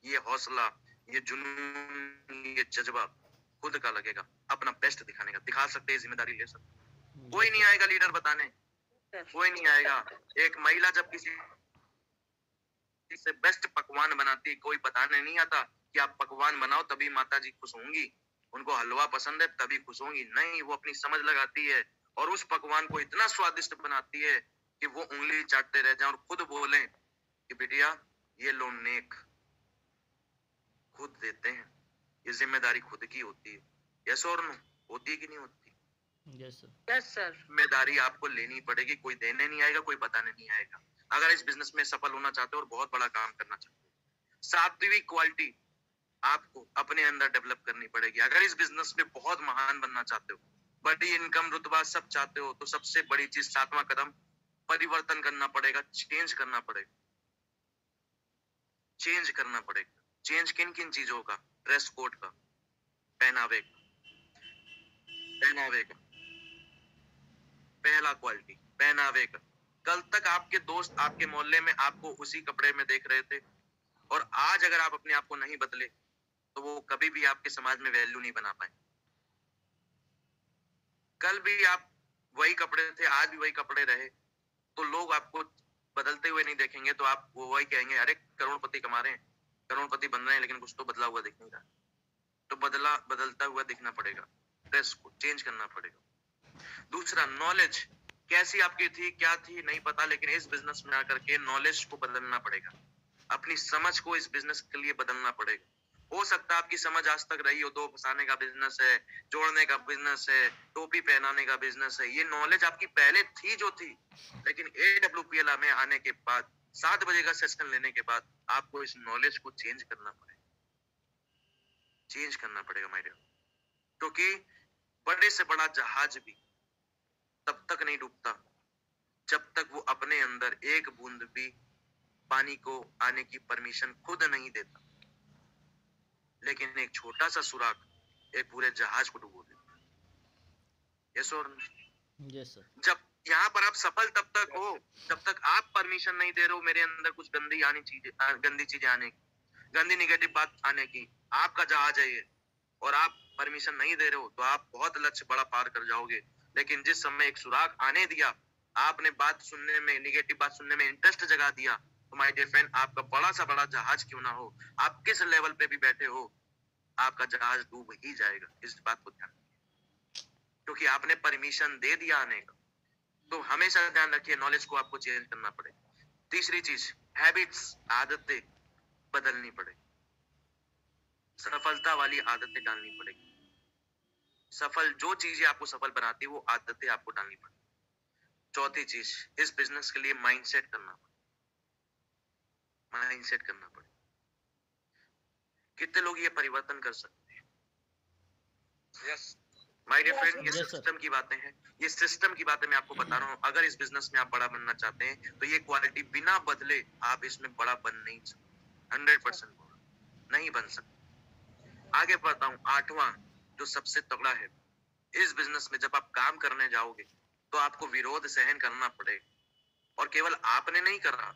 ये हौसला, ये जुनून, ये जज्बा खुद का लगेगा, अपना बेस्ट दिखाने का। दिखा सकते हैं, जिम्मेदारी ले सकते हैं। कोई नहीं आएगा लीडर बताने, कोई नहीं आएगा। एक महिला जब किसी से बेस्ट पकवान बनाती, कोई बताने नहीं आता कि आप पकवान बनाओ तभी माता जी खुश होंगी, उनको हलवा पसंद है तभी खुश होंगी। नहीं, वो अपनी समझ लगाती है और उस पकवान को इतना स्वादिष्ट बनाती है कि वो उंगली चाटते रह जाएं और खुद बोलें कि बिटिया ये लो नेक। खुद देते हैं, ये जिम्मेदारी खुद की होती है। यस और नो, होती है कि नहीं होती? Yes sir. Yes sir. जिम्मेदारी आपको लेनी पड़ेगी, कोई देने नहीं आएगा, कोई बताने नहीं आएगा। अगर इस बिजनेस में सफल होना चाहते हो और बहुत बड़ा काम करना चाहते हो, 7वीं क्वालिटी आपको अपने अंदर डेवलप करनी पड़ेगी। अगर इस बिजनेस में बहुत महान बनना चाहते हो, बड़ी इनकम, रुतबा सब चाहते हो, तो सबसे बड़ी चीज 7वां कदम, परिवर्तन करना पड़ेगा, चेंज करना पड़ेगा। चेंज करना पड़ेगा। चेंज किन किन चीजों का? ड्रेस कोड का, पहनावे का। पहला क्वालिटी पहनावे का। कल तक आपके दोस्त आपके मोहल्ले में आपको उसी कपड़े में देख रहे थे, और आज अगर आप अपने आप को नहीं बदले तो वो कभी भी आपके समाज में वैल्यू नहीं बना पाए। कल भी आप वही कपड़े थे, आज भी वही कपड़े रहे, तो लोग आपको बदलते हुए नहीं देखेंगे, तो आप वो वही कहेंगे, अरे करोड़पति कमा रहे हैं, करोड़पति बन रहे हैं, लेकिन कुछ तो बदला हुआ दिख नहीं रहा। तो बदलता हुआ दिखना पड़ेगा, ड्रेस को चेंज करना पड़ेगा। दूसरा, नॉलेज। कैसी आपकी थी, क्या थी नहीं पता, लेकिन इस बिजनेस में आकर के नॉलेज को बदलना पड़ेगा। अपनी समझ को इस बिजनेस के लिए बदलना पड़ेगा। हो सकता है आपकी समझ आज तक रही हो, 2 फंसाने का बिजनेस है, जोड़ने का बिजनेस है, टोपी पहनाने का बिजनेस है। ये नॉलेज आपकी पहले थी जो थी, लेकिन AWPL में आने के बाद, 7 बजे का सेशन लेने के बाद, आपको इस नॉलेज को चेंज करना पड़ेगा। चेंज करना पड़ेगा माय डियर, क्योंकि बड़े से बड़ा जहाज भी तब तक नहीं डूबता जब तक वो अपने अंदर एक बूंद भी पानी को आने की परमिशन खुद नहीं देता। लेकिन एक छोटा सा सुराग एक पूरे जहाज को डुबो देता है। यस और नो? Yes sir. जब यहाँ पर आप सफल तब तक हो जब तक आप परमिशन नहीं दे रहे हो मेरे अंदर कुछ गंदी चीजें आने की, गंदी निगेटिव बात आने की। आपका जहाज है ये, और आप परमिशन नहीं दे रहे हो, तो आप बहुत लक्ष्य बड़ा पार कर जाओगे। लेकिन जिस समय एक सुराग आने दिया, आपने बात सुनने में, निगेटिव बात सुनने में इंटरेस्ट जगा दिया, तो माय डियर फ्रेंड, आपका बड़ा सा बड़ा जहाज क्यों ना हो, आप किस लेवल पे भी बैठे हो, आपका जहाज डूब ही जाएगा। इस बात को ध्यान रखिए, क्योंकि आपने परमिशन दे दिया आने का। तो हमेशा ध्यान रखिए, नॉलेज को आपको चेंज करना पड़ेगा। तीसरी चीज, हैबिट्स, आदतें बदलनी पड़ेगी। सफलता वाली आदतें डालनी पड़ेगी। जो चीजें आपको सफल बनाती है वो आदतें आपको डालनी पड़ेगी। चौथी चीज, इस बिजनेस के लिए माइंडसेट करना पड़ेगा। कितने लोग ये परिवर्तन कर सकते हैं? यस माय डियर फ्रेंड, ये Yes, sir. सिस्टम की बातें हैं, ये सिस्टम की बातें मैं आपको बता रहा हूँ। अगर इस बिजनेस में आप बड़ा बनना चाहते हैं तो ये क्वालिटी बिना बदले आप इसमें बड़ा बन नहीं सकते। 100% नहीं बन सकते। आगे बढ़ता हूँ, 8वां जो सबसे तगड़ा है इस बिजनेस में, जब आप काम करने जाओगे तो आपको विरोध सहन करना पड़ेगा। और केवल आपने नहीं करा,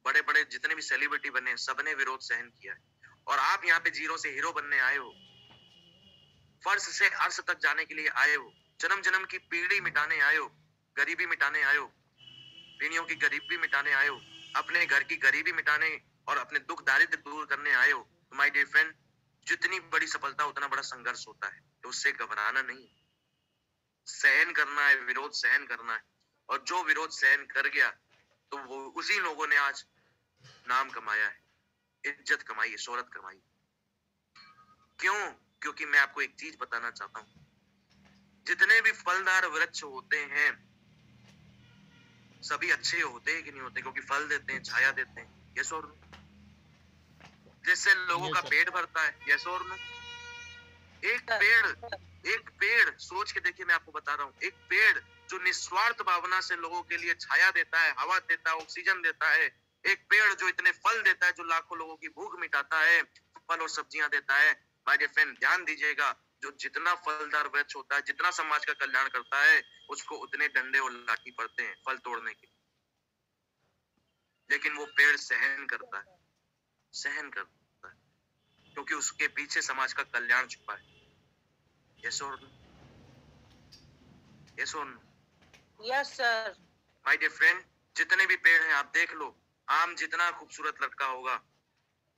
बड़े बड़े जितने भी सेलिब्रिटी बने सबने विरोध सहन किया है। और आप यहाँ पे जीरो से हीरो बनने आए हो, फर्श से अर्श तक जाने के लिए आए हो, जन्म जन्म की पीढ़ी मिटाने आए हो, गरीबी मिटाने आए हो, पीढ़ियों की गरीबी मिटाने आए हो, अपने घर की गरीबी मिटाने और अपने दुख दारिद्र दूर करने आए हो। माय डियर फ्रेंड, जितनी बड़ी सफलता उतना बड़ा संघर्ष होता है, तो उससे घबराना नहीं, सहन करना है, विरोध सहन करना है। और जो विरोध सहन कर गया तो वो उसी लोगों ने आज नाम कमाया है, इज्जत कमाई है, शोहरत कमाई। क्यों? क्योंकि मैं आपको एक चीज बताना चाहता हूं, जितने भी फलदार वृक्ष होते हैं सभी अच्छे होते हैं कि नहीं होते? क्योंकि फल देते हैं, छाया देते हैं, यस और नो? जिससे लोगों का पेट भरता है, यस और नो? एक पेड़ सोच के देखिए, मैं आपको बता रहा हूँ, एक पेड़ जो निस्वार्थ भावना से लोगों के लिए छाया देता है, हवा देता है, ऑक्सीजन देता है, एक पेड़ जो इतने फल देता है, जो लाखों लोगों की भूख मिटाता है, फल और सब्जियां देता है। माय डियर फ्रेंड, ध्यान दीजिएगा, जो जितना फलदार वृक्ष होता है, जितना समाज का कल्याण करता है, उसको उतने डंडे और लाठी पड़ते हैं फल तोड़ने के। लेकिन वो पेड़ सहन करता है, क्योंकि उसके पीछे समाज का कल्याण छुपा है। यस और नो? यस और no? Yes sir. My dear friend, जितने भी पेड़ हैं आप देख लो, आम जितना खूबसूरत लटका होगा,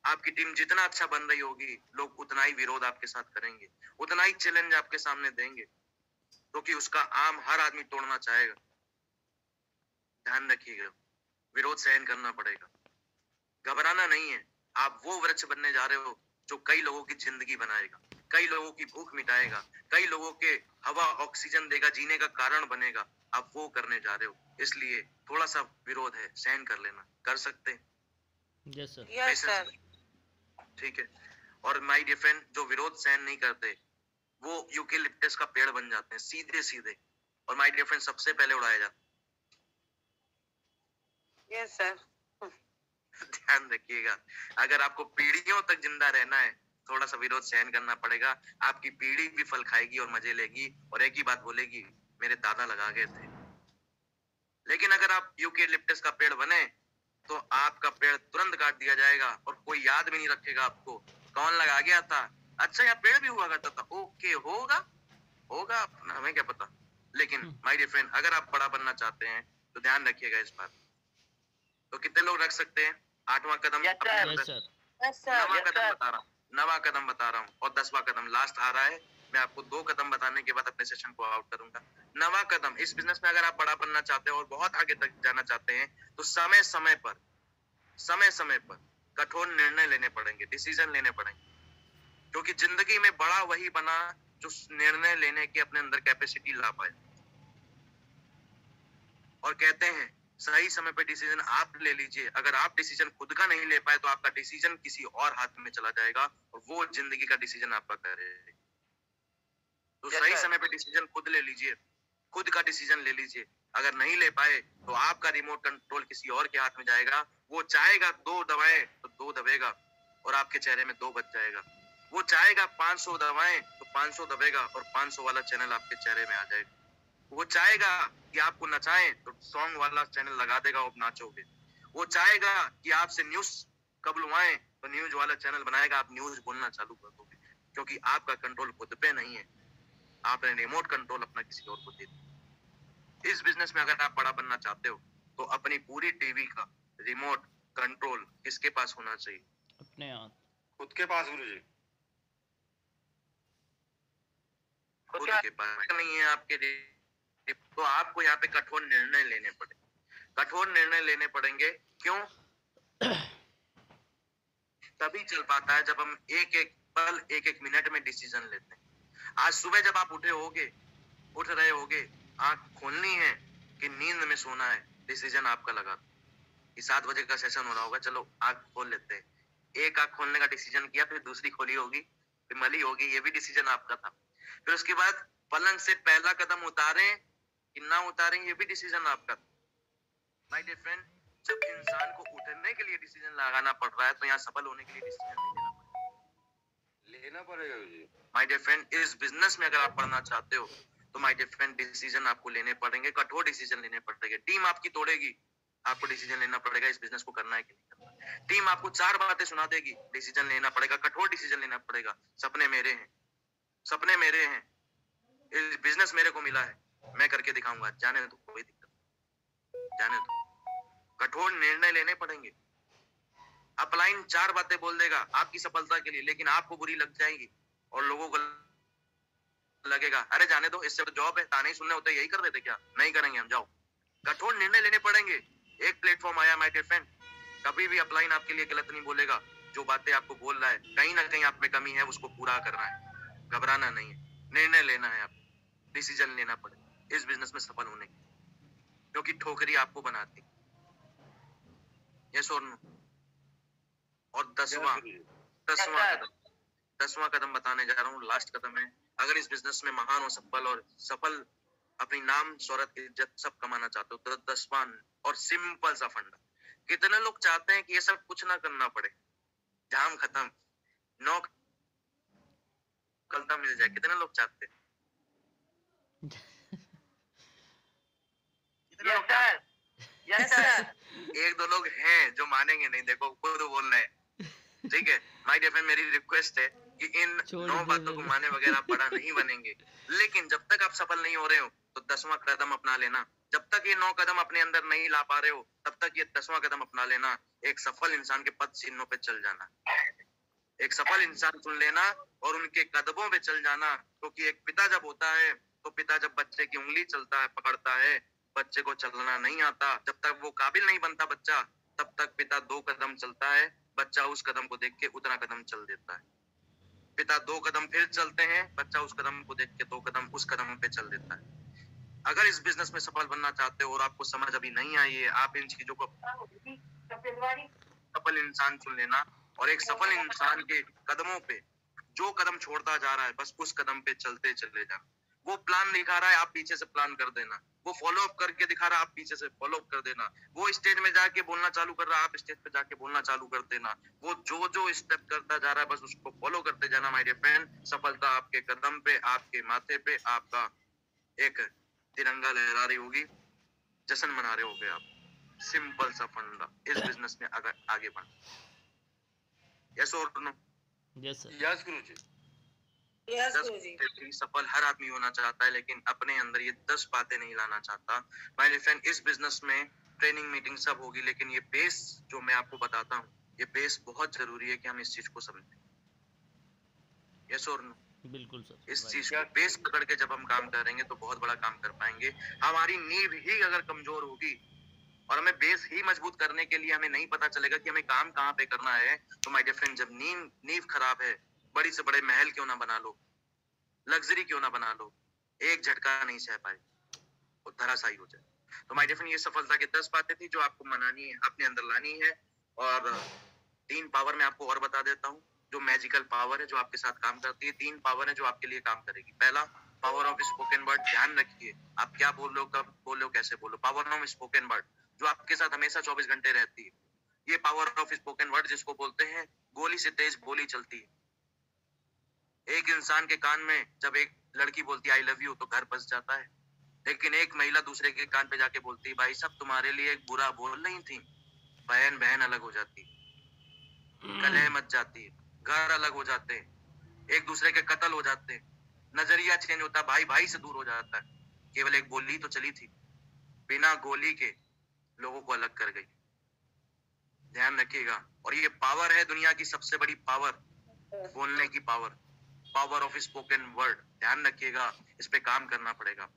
आपकी टीम जितना अच्छा बन रही होगी, लोग उतना ही विरोध आपके साथ करेंगे, उतना ही चैलेंज आपके सामने देंगे, क्योंकि उसका आम हर आदमी तोड़ना चाहेगा। ध्यान रखिएगा, विरोध सहन करना पड़ेगा, घबराना नहीं है। आप वो वृक्ष बनने जा रहे हो जो कई लोगों की जिंदगी बनाएगा, कई लोगों की भूख मिटाएगा, कई लोगों के हवा ऑक्सीजन देगा, जीने का कारण बनेगा। आप वो करने जा रहे हो, इसलिए थोड़ा सा विरोध है, सहन कर लेना। कर सकते हैं? Yes sir. Yes sir. ठीक है। और माय डियर फ्रेंड, जो विरोध सहन नहीं करते वो यूकेलिप्टस का पेड़ बन जाते हैं सीधे सीधे, और माय डियर फ्रेंड सबसे पहले उड़ाया जाता है। Yes sir. ध्यान रखिएगा, अगर आपको पीढ़ियों तक जिंदा रहना है, थोड़ा सा विरोध सहन करना पड़ेगा। आपकी पीढ़ी भी फल खाएगी और मजे लेगी, और एक ही बात बोलेगी, मेरे दादा लगा गए थे। लेकिन अगर आप यूकेलिप्टस का पेड़ बने तो आपका पेड़ तुरंत काट दिया जाएगा और कोई याद भी नहीं रखेगा आपको, कौन लगा गया था, अच्छा यहाँ पेड़ भी हुआ करता था, ओके, होगा अपना, हमें क्या पता। लेकिन माय डियर फ्रेंड, अगर आप बड़ा बनना चाहते हैं तो ध्यान रखिएगा इस बात। तो कितने लोग रख सकते हैं 8वां कदम अपने अंदर? 9वां कदम बता रहा हूँ और 10वां कदम लास्ट आ रहा है। मैं आपको 2 कदम बताने के बाद अपने सेशन को आउट करूंगा। 9वां कदम, इस बिजनेस में अगर आप बड़ा बनना चाहते हैं और बहुत आगे तक जाना चाहते हैं तो समय समय पर कठोर निर्णय लेने पड़ेंगे, डिसीजन लेने पड़ेंगे, क्योंकि जिंदगी में बड़ा वही बना जो निर्णय लेने की अपने अंदर कैपेसिटी ला पाए। और कहते हैं सही समय पे डिसीजन आप ले लीजिए। अगर आप डिसीजन खुद का नहीं ले पाए तो आपका डिसीजन किसी और हाथ में चला जाएगा और वो जिंदगी का डिसीजन आपका करेगा। तो सही समय पे डिसीजन खुद ले लीजिए, खुद का डिसीजन ले लीजिए। अगर नहीं ले पाए तो आपका रिमोट कंट्रोल किसी और के हाथ में जाएगा। वो चाहेगा 2 दबाएं तो 2 दबेगा और आपके चेहरे में 2 बच जाएगा। वो चाहेगा 500 दबाएं तो 500 दबेगा और 500 वाला चैनल आपके चेहरे में आ जाएगा। वो चाहेगा कि आपको नचाएं तो सॉन्ग वाला चैनल लगा देगा और नाचोगे। वो चाहेगा कि आपसे न्यूज कब लुभाएं तो न्यूज वाला चैनल बनाएगा, आप न्यूज बोलना चालू कर दोगे, क्योंकि आपका कंट्रोल खुद पे नहीं है, आपने रिमोट कंट्रोल अपना किसी और को दे दिया। इस बिजनेस में अगर आप बड़ा बनना चाहते हो तो अपनी पूरी टीवी का रिमोट कंट्रोल किसके पास होना चाहिए? अपने हाथ, खुद के पास गुरुजी। खुद के पास नहीं है आपके, तो आपको यहाँ पे कठोर निर्णय लेने पड़ेंगे। कठोर निर्णय लेने पड़ेंगे, क्यों? तभी चल पाता है जब हम एक एक पल, एक एक मिनट में डिसीजन लेते हैं। आज सुबह जब आप उठ रहे होगे, आंख खोलनी है कि नींद में सोना है, डिसीजन आपका लगा कि 7 बजे का सेशन हो रहा होगा, चलो आंख खोल लेते हैं। एक आंख खोलने का डिसीजन किया, फिर दूसरी खोली होगी, फिर मली होगी, ये भी डिसीजन आपका था। फिर उसके बाद पलंग से पहला कदम उतारें कि ना उतारें, ये भी डिसीजन आपका था। माय डियर फ्रेंड, जब इंसान को उठने के लिए डिसीजन लगाना पड़ रहा है तो यहाँ सफल होने के लिए डिसीजन नहीं लेना पड़ेगा जी। माय डियर फ्रेंड, इस बिजनेस में अगर आप पढ़ना चाहते हो तो माय डिफरेंट डिसीजन आपको लेने पड़ेंगे, कठोर डिसीजन लेने पड़ेंगे। टीम आपकी तोड़ेगी, आपको डिसीजन लेना पड़ेगा इस बिजनेस को करना है कि नहीं करना है। टीम आपको 4 बातें सुना देगी, डिसीजन लेना पड़ेगा, कठोर डिसीजन लेना पड़ेगा। सपने मेरे हैं, सपने मेरे हैं, इस बिजनेस मेरे को मिला है, मैं करके दिखाऊंगा, जाने दो, कोई दिक्कत नहीं, जाने दो। कठोर निर्णय लेने पड़ेंगे। अपलाइन 4 बातें बोल देगा आपकी सफलता के लिए, लेकिन आपको बुरी लग जाएंगी और लोगों को लगेगा अरे जाने दो, इससे तो जॉब है, ताने ही सुनने होते, यही कर रहे थे क्या, नहीं करेंगे हम, जाओ। कठोर निर्णय लेने पड़ेंगे। एक प्लेटफॉर्म आया माय डियर फ्रेंड, कभी भी अपलाइन आपके लिए गलत नहीं बोलेगा। जो बातें आपको बोल रहा है, कहीं ना कहीं आप में कमी है, उसको पूरा करना है, घबराना नहीं है, निर्णय लेना है, आपको डिसीजन लेना पड़ेगा इस बिजनेस में सफल होने की, क्योंकि ठोकरी आपको बनाती। यस और नो। और दसवां कदम बताने जा रहा हूँ, लास्ट कदम है। अगर इस बिजनेस में महान और सफल अपनी नाम, शोहरत, इज्जत सब कमाना चाहते हो, तो 10वां और सिंपल सा फंडा। कितने लोग चाहते हैं कि ये सब कुछ ना करना पड़े, जाम खत्म, नौकरी मिल जाए? कितने लोग चाहते हैं? Yes sir. एक दो लोग हैं जो मानेंगे नहीं, देखो खुद बोल रहे हैं, ठीक है। माय डियर फ्रेंड, मेरी रिक्वेस्ट है कि इन 9 बातों को माने वगैरह बड़ा नहीं बनेंगे, लेकिन जब तक आप सफल नहीं हो रहे हो तो 10वां कदम अपना लेना। जब तक ये 9 कदम अपने अंदर नहीं ला पा रहे हो, तब तक ये 10वां कदम अपना लेना। एक सफल इंसान के पद चिन्हों पे चल जाना, एक सफल इंसान चुन लेना और उनके कदमों पे चल जाना। क्योंकि एक पिता जब होता है, तो पिता जब बच्चे की उंगली चलता है, पकड़ता है, बच्चे को चलना नहीं आता, जब तक वो काबिल नहीं बनता बच्चा, तब तक पिता 2 कदम चलता है, बच्चा उस कदम को देख के उतना कदम चल देता है। पिता 2 कदम फिर चलते हैं, बच्चा उस कदम को देख के 2 कदम उस कदम पे चल देता है। अगर इस बिजनेस में सफल बनना चाहते हो और आपको समझ अभी नहीं आई है, आप इन चीजों को सफल इंसान चुन लेना और एक सफल इंसान के कदमों पे जो कदम छोड़ता जा रहा है, बस उस कदम पे चलते चले जाना। वो प्लान दिखा रहा है, आप पीछे से प्लान कर देना। वो फॉलो अप करके दिखा रहा है, आप पीछे से फॉलो अप कर देना। वो स्टेज में जाके बोलना चालू कर रहा है, आप स्टेज पे जाके बोलना चालू कर देना। वो जो स्टेप करता जा रहा है, बस उसको फॉलो करते जाना माय डियर फ्रेंड। सफलता आपके कदम पे, आपके माथे पे, आपका एक तिरंगा लहरा रही होगी, जश्न मना रहे होगे आप। सिंपल सा फंडा इस बिजनेस में अगर आगे बढ़। यस और नो? Yes sir. यस गुरुजी। सफल हर आदमी होना चाहता है, लेकिन अपने अंदर ये 10 बातें नहीं लाना चाहता। माय डियर फ्रेंड, इस बिजनेस में ट्रेनिंग मीटिंग सब होगी, लेकिन ये बेस जो मैं आपको बताता हूँ, ये बेस बहुत जरूरी है कि हम इस चीज को समझें। यस और नो? बिल्कुल सर। इस चीज को बेस पकड़ के जब हम काम करेंगे तो बहुत बड़ा काम कर पाएंगे। हमारी नींव ही अगर कमजोर होगी और हमें बेस ही मजबूत करने के लिए हमें नहीं पता चलेगा कि हमें काम कहाँ पे करना है, तो माय डियर फ्रेंड, जब नींव खराब है, बड़ी से बड़े महल क्यों ना बना लो, लग्जरी क्यों ना बना लो, एक झटका नहीं सह पाए, वो धराशायी हो जाए। तो माय डियर फ्रेंड, ये सफलता की 10 बातें थी जो आपको मनानी है, अपने अंदर लानी है। और 3 पावर मैं आपको और बता देता हूँ, जो मैजिकल पावर है, जो आपके साथ काम करती है। 3 पावर है जो आपके लिए काम करेगी। पहला, पावर ऑफ स्पोकन वर्ड। ध्यान रखिए आप क्या बोल रहे हो, कब बोल रहे हो, कैसे बोलो। पावर ऑफ स्पोकन वर्ड जो आपके साथ हमेशा 24 घंटे रहती है। ये पावर ऑफ स्पोकन वर्ड जिसको बोलते हैं गोली से तेज बोली चलती है। एक इंसान के कान में जब एक लड़की बोलती है आई लव यू, तो घर बस जाता है, लेकिन एक महिला दूसरे के कान पे जाके बोलती है भाई सब तुम्हारे लिए एक बुरा बोल रही थी, बहन बहन अलग हो जाती, कलह मच जाती, घर अलग हो जाते, एक दूसरे के कत्ल हो जाते, नजरिया चेंज होता, भाई भाई से दूर हो जाता है। केवल एक गोली तो चली थी, बिना गोली के लोगों को अलग कर गई। ध्यान रखिएगा। और ये पावर है दुनिया की सबसे बड़ी पावर, बोलने की power, power of spoken word. ध्यान रखिएगा, इस पे काम करना पड़ेगा।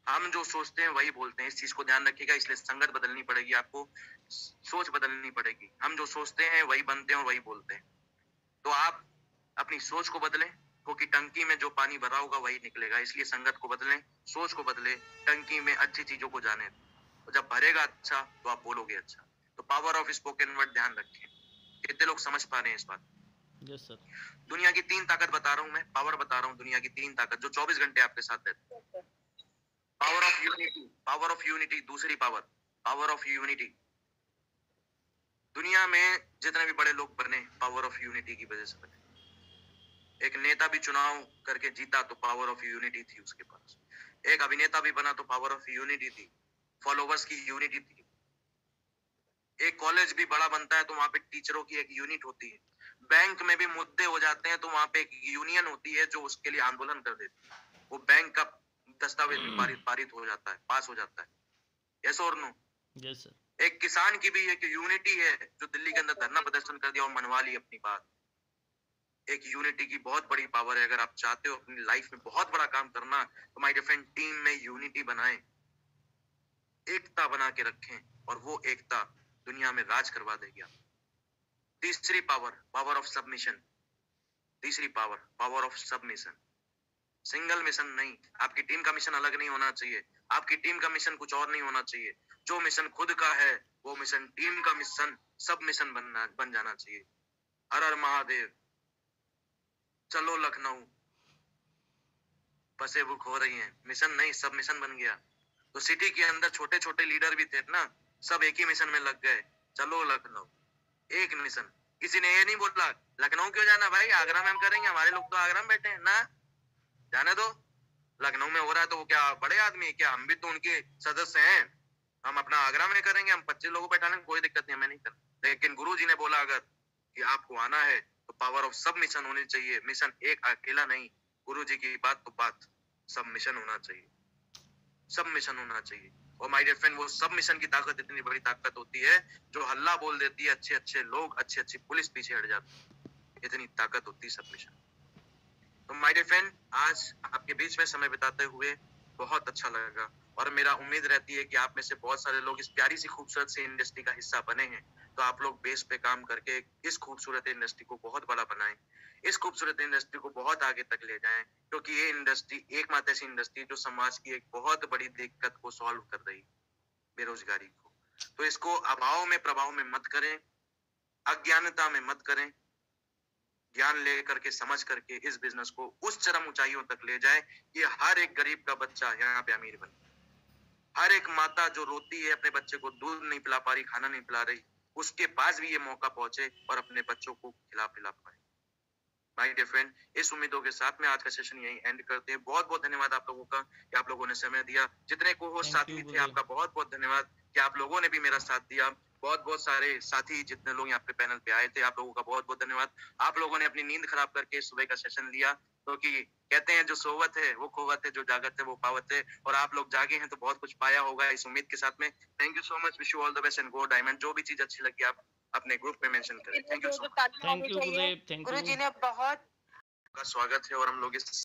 हम जो सोचते हैं वही बोलते हैं, इस चीज को ध्यान रखिएगा। इसलिए संगत बदलनी पड़ेगी, आपको सोच बदलनी पड़ेगी। हम जो सोचते हैं वही बनते हैं और वही बोलते हैं। तो आप अपनी सोच को बदलें, क्योंकि टंकी में जो पानी भरा होगा वही निकलेगा। इसलिए संगत को बदलें, सोच को बदलें, टंकी में अच्छी चीजों को जाने। तो जब भरेगा अच्छा तो आप बोलोगे अच्छा। तो पावर ऑफ स्पोकन वर्ड ध्यान रखें। कितने लोग समझ पा रहे हैं इस बात? Yes sir. दुनिया की 3 ताकत बता रहा हूँ मैं, पावर बता रहा हूँ, दुनिया की 3 ताकत जो 24 घंटे आपके साथ रहती है। Power of unity, power of unity. दूसरी पावर, पावर ऑफ यूनिटी। दुनिया में जितने भी बड़े लोग बने पावर ऑफ यूनिटी की वजह से बने। एक नेता भी चुनाव करके जीता तो पावर ऑफ यूनिटी थी उसके पास। एक अभिनेता भी बना तो पावर ऑफ यूनिटी थी, फॉलोवर्स की यूनिटी थी। एक कॉलेज भी बड़ा बनता है तो वहां पे टीचरों की एक यूनिट होती है। बैंक में भी मुद्दे हो जाते हैं तो वहां पे एक यूनियन होती है जो उसके लिए आंदोलन कर देती है। वो बैंक का दस्तावेज भी पारित हो जाता है, पास हो जाता है। यस और नो? Yes sir. एक किसान की भी एक यूनिटी है जो दिल्ली के अंदर धरना प्रदर्शन कर दिया और मनवा ली अपनी बात। एक यूनिटी की बहुत बड़ी पावर है। अगर आप चाहते हो अपनी लाइफ में बहुत बड़ा काम करना तो माय डियर फ्रेंड, टीम में यूनिटी बनाएं, एकता बना के रखें और वो एकता दुनिया में राज करवा देगी आप। तीसरी पावर, पावर ऑफ सबमिशन। तीसरी power, power of submission. Single mission नहीं, आपकी टीम का मिशन अलग नहीं होना चाहिए। आपकी टीम का मिशन कुछ और नहीं होना चाहिए। जो मिशन खुद का है वो मिशन टीम का मिशन, सब मिशन बन जाना चाहिए। हर हर महादेव, चलो लखनऊ, बसें बुक हो रही हैं। मिशन नहीं, सब मिशन बन गया। तो सिटी के अंदर छोटे छोटे लीडर भी थे ना, सब एक ही मिशन में लग गए, चलो लखनऊ, एक मिशन। किसी ने ये नहीं बोला लखनऊ क्यों जाना भाई, आगरा में हम करेंगे, हमारे लोग तो आगरा में बैठे हैं ना, जाने दो। लखनऊ में हो रहा है तो वो क्या बड़े आदमी है क्या? हम भी तो उनके सदस्य हैं। हम अपना आगरा में करेंगे, हम 25 लोगों को बैठा लेंगे, कोई दिक्कत नहीं, हमें नहीं करना। लेकिन गुरु जी ने बोला अगर कि आपको आना है तो पावर ऑफ सब मिशन होनी चाहिए। मिशन एक अकेला नहीं, गुरु जी की बात तो बात, सब मिशन होना चाहिए, सब मिशन होना चाहिए। और माय डियर फ्रेंड, वो सब मिशन की ताकत इतनी बड़ी ताकत होती है जो हल्ला बोल देती है, अच्छे अच्छे लोग, अच्छी अच्छी पुलिस पीछे हट जाती है। इतनी ताकत होती है सब मिशन। तो माय डियर फ्रेंड, आज आपके बीच में समय बिताते हुए बहुत अच्छा लगा और मेरा उम्मीद रहती है कि आप में से बहुत सारे लोग इस प्यारी सी खूबसूरत सी इंडस्ट्री का हिस्सा बने हैं। तो आप लोग बेस पे काम करके इस खूबसूरत इंडस्ट्री को बहुत बड़ा बनाएं, इस खूबसूरत इंडस्ट्री को बहुत आगे तक ले जाएं, क्योंकि ये इंडस्ट्री एकमात्र ऐसी इंडस्ट्री जो समाज की एक बहुत बड़ी दिक्कत को सॉल्व कर रही, बेरोजगारी को। तो इसको अभाव में प्रभाव में मत करें, अज्ञानता में मत करें, ज्ञान लेकर के समझ करके इस बिजनेस को उस चरम ऊंचाइयों तक ले जाए कि हर एक गरीब का बच्चा यहाँ पे अमीर बने। हर एक माता जो रोती है अपने बच्चे को दूध नहीं पिला पा रही, खाना नहीं पिला रही, उसके पास भी ये मौका पहुंचे और अपने बच्चों को खिला पिला पाए। माय डियर फ्रेंड, इस उम्मीदों के साथ में आज का सेशन यही एंड करते हैं। बहुत बहुत धन्यवाद आप लोगों का कि आप लोगों ने समय दिया। जितने को होस्ट साथी थे आपका बहुत बहुत धन्यवाद कि आप लोगों ने भी मेरा साथ दिया। बहुत बहुत सारे साथी जितने लोग यहाँ पे पैनल पे आए थे, आप लोगों का बहुत बहुत धन्यवाद। आप लोगों ने अपनी नींद खराब करके सुबह का सेशन लिया, क्योंकि कहते हैं जो सोवत है वो खोवत है, जो जागत है वो पावत है। और आप लोग जागे हैं तो बहुत कुछ पाया होगा इस उम्मीद के साथ में। Thank you so much, wish you all the best and go diamond. जो भी चीज अच्छी लगी आप अपने ग्रुप में मेंशन करें। Thank you so much. Thank you Gurudev, thank Guru ji you. ने बहुत का स्वागत है और हम लोग इस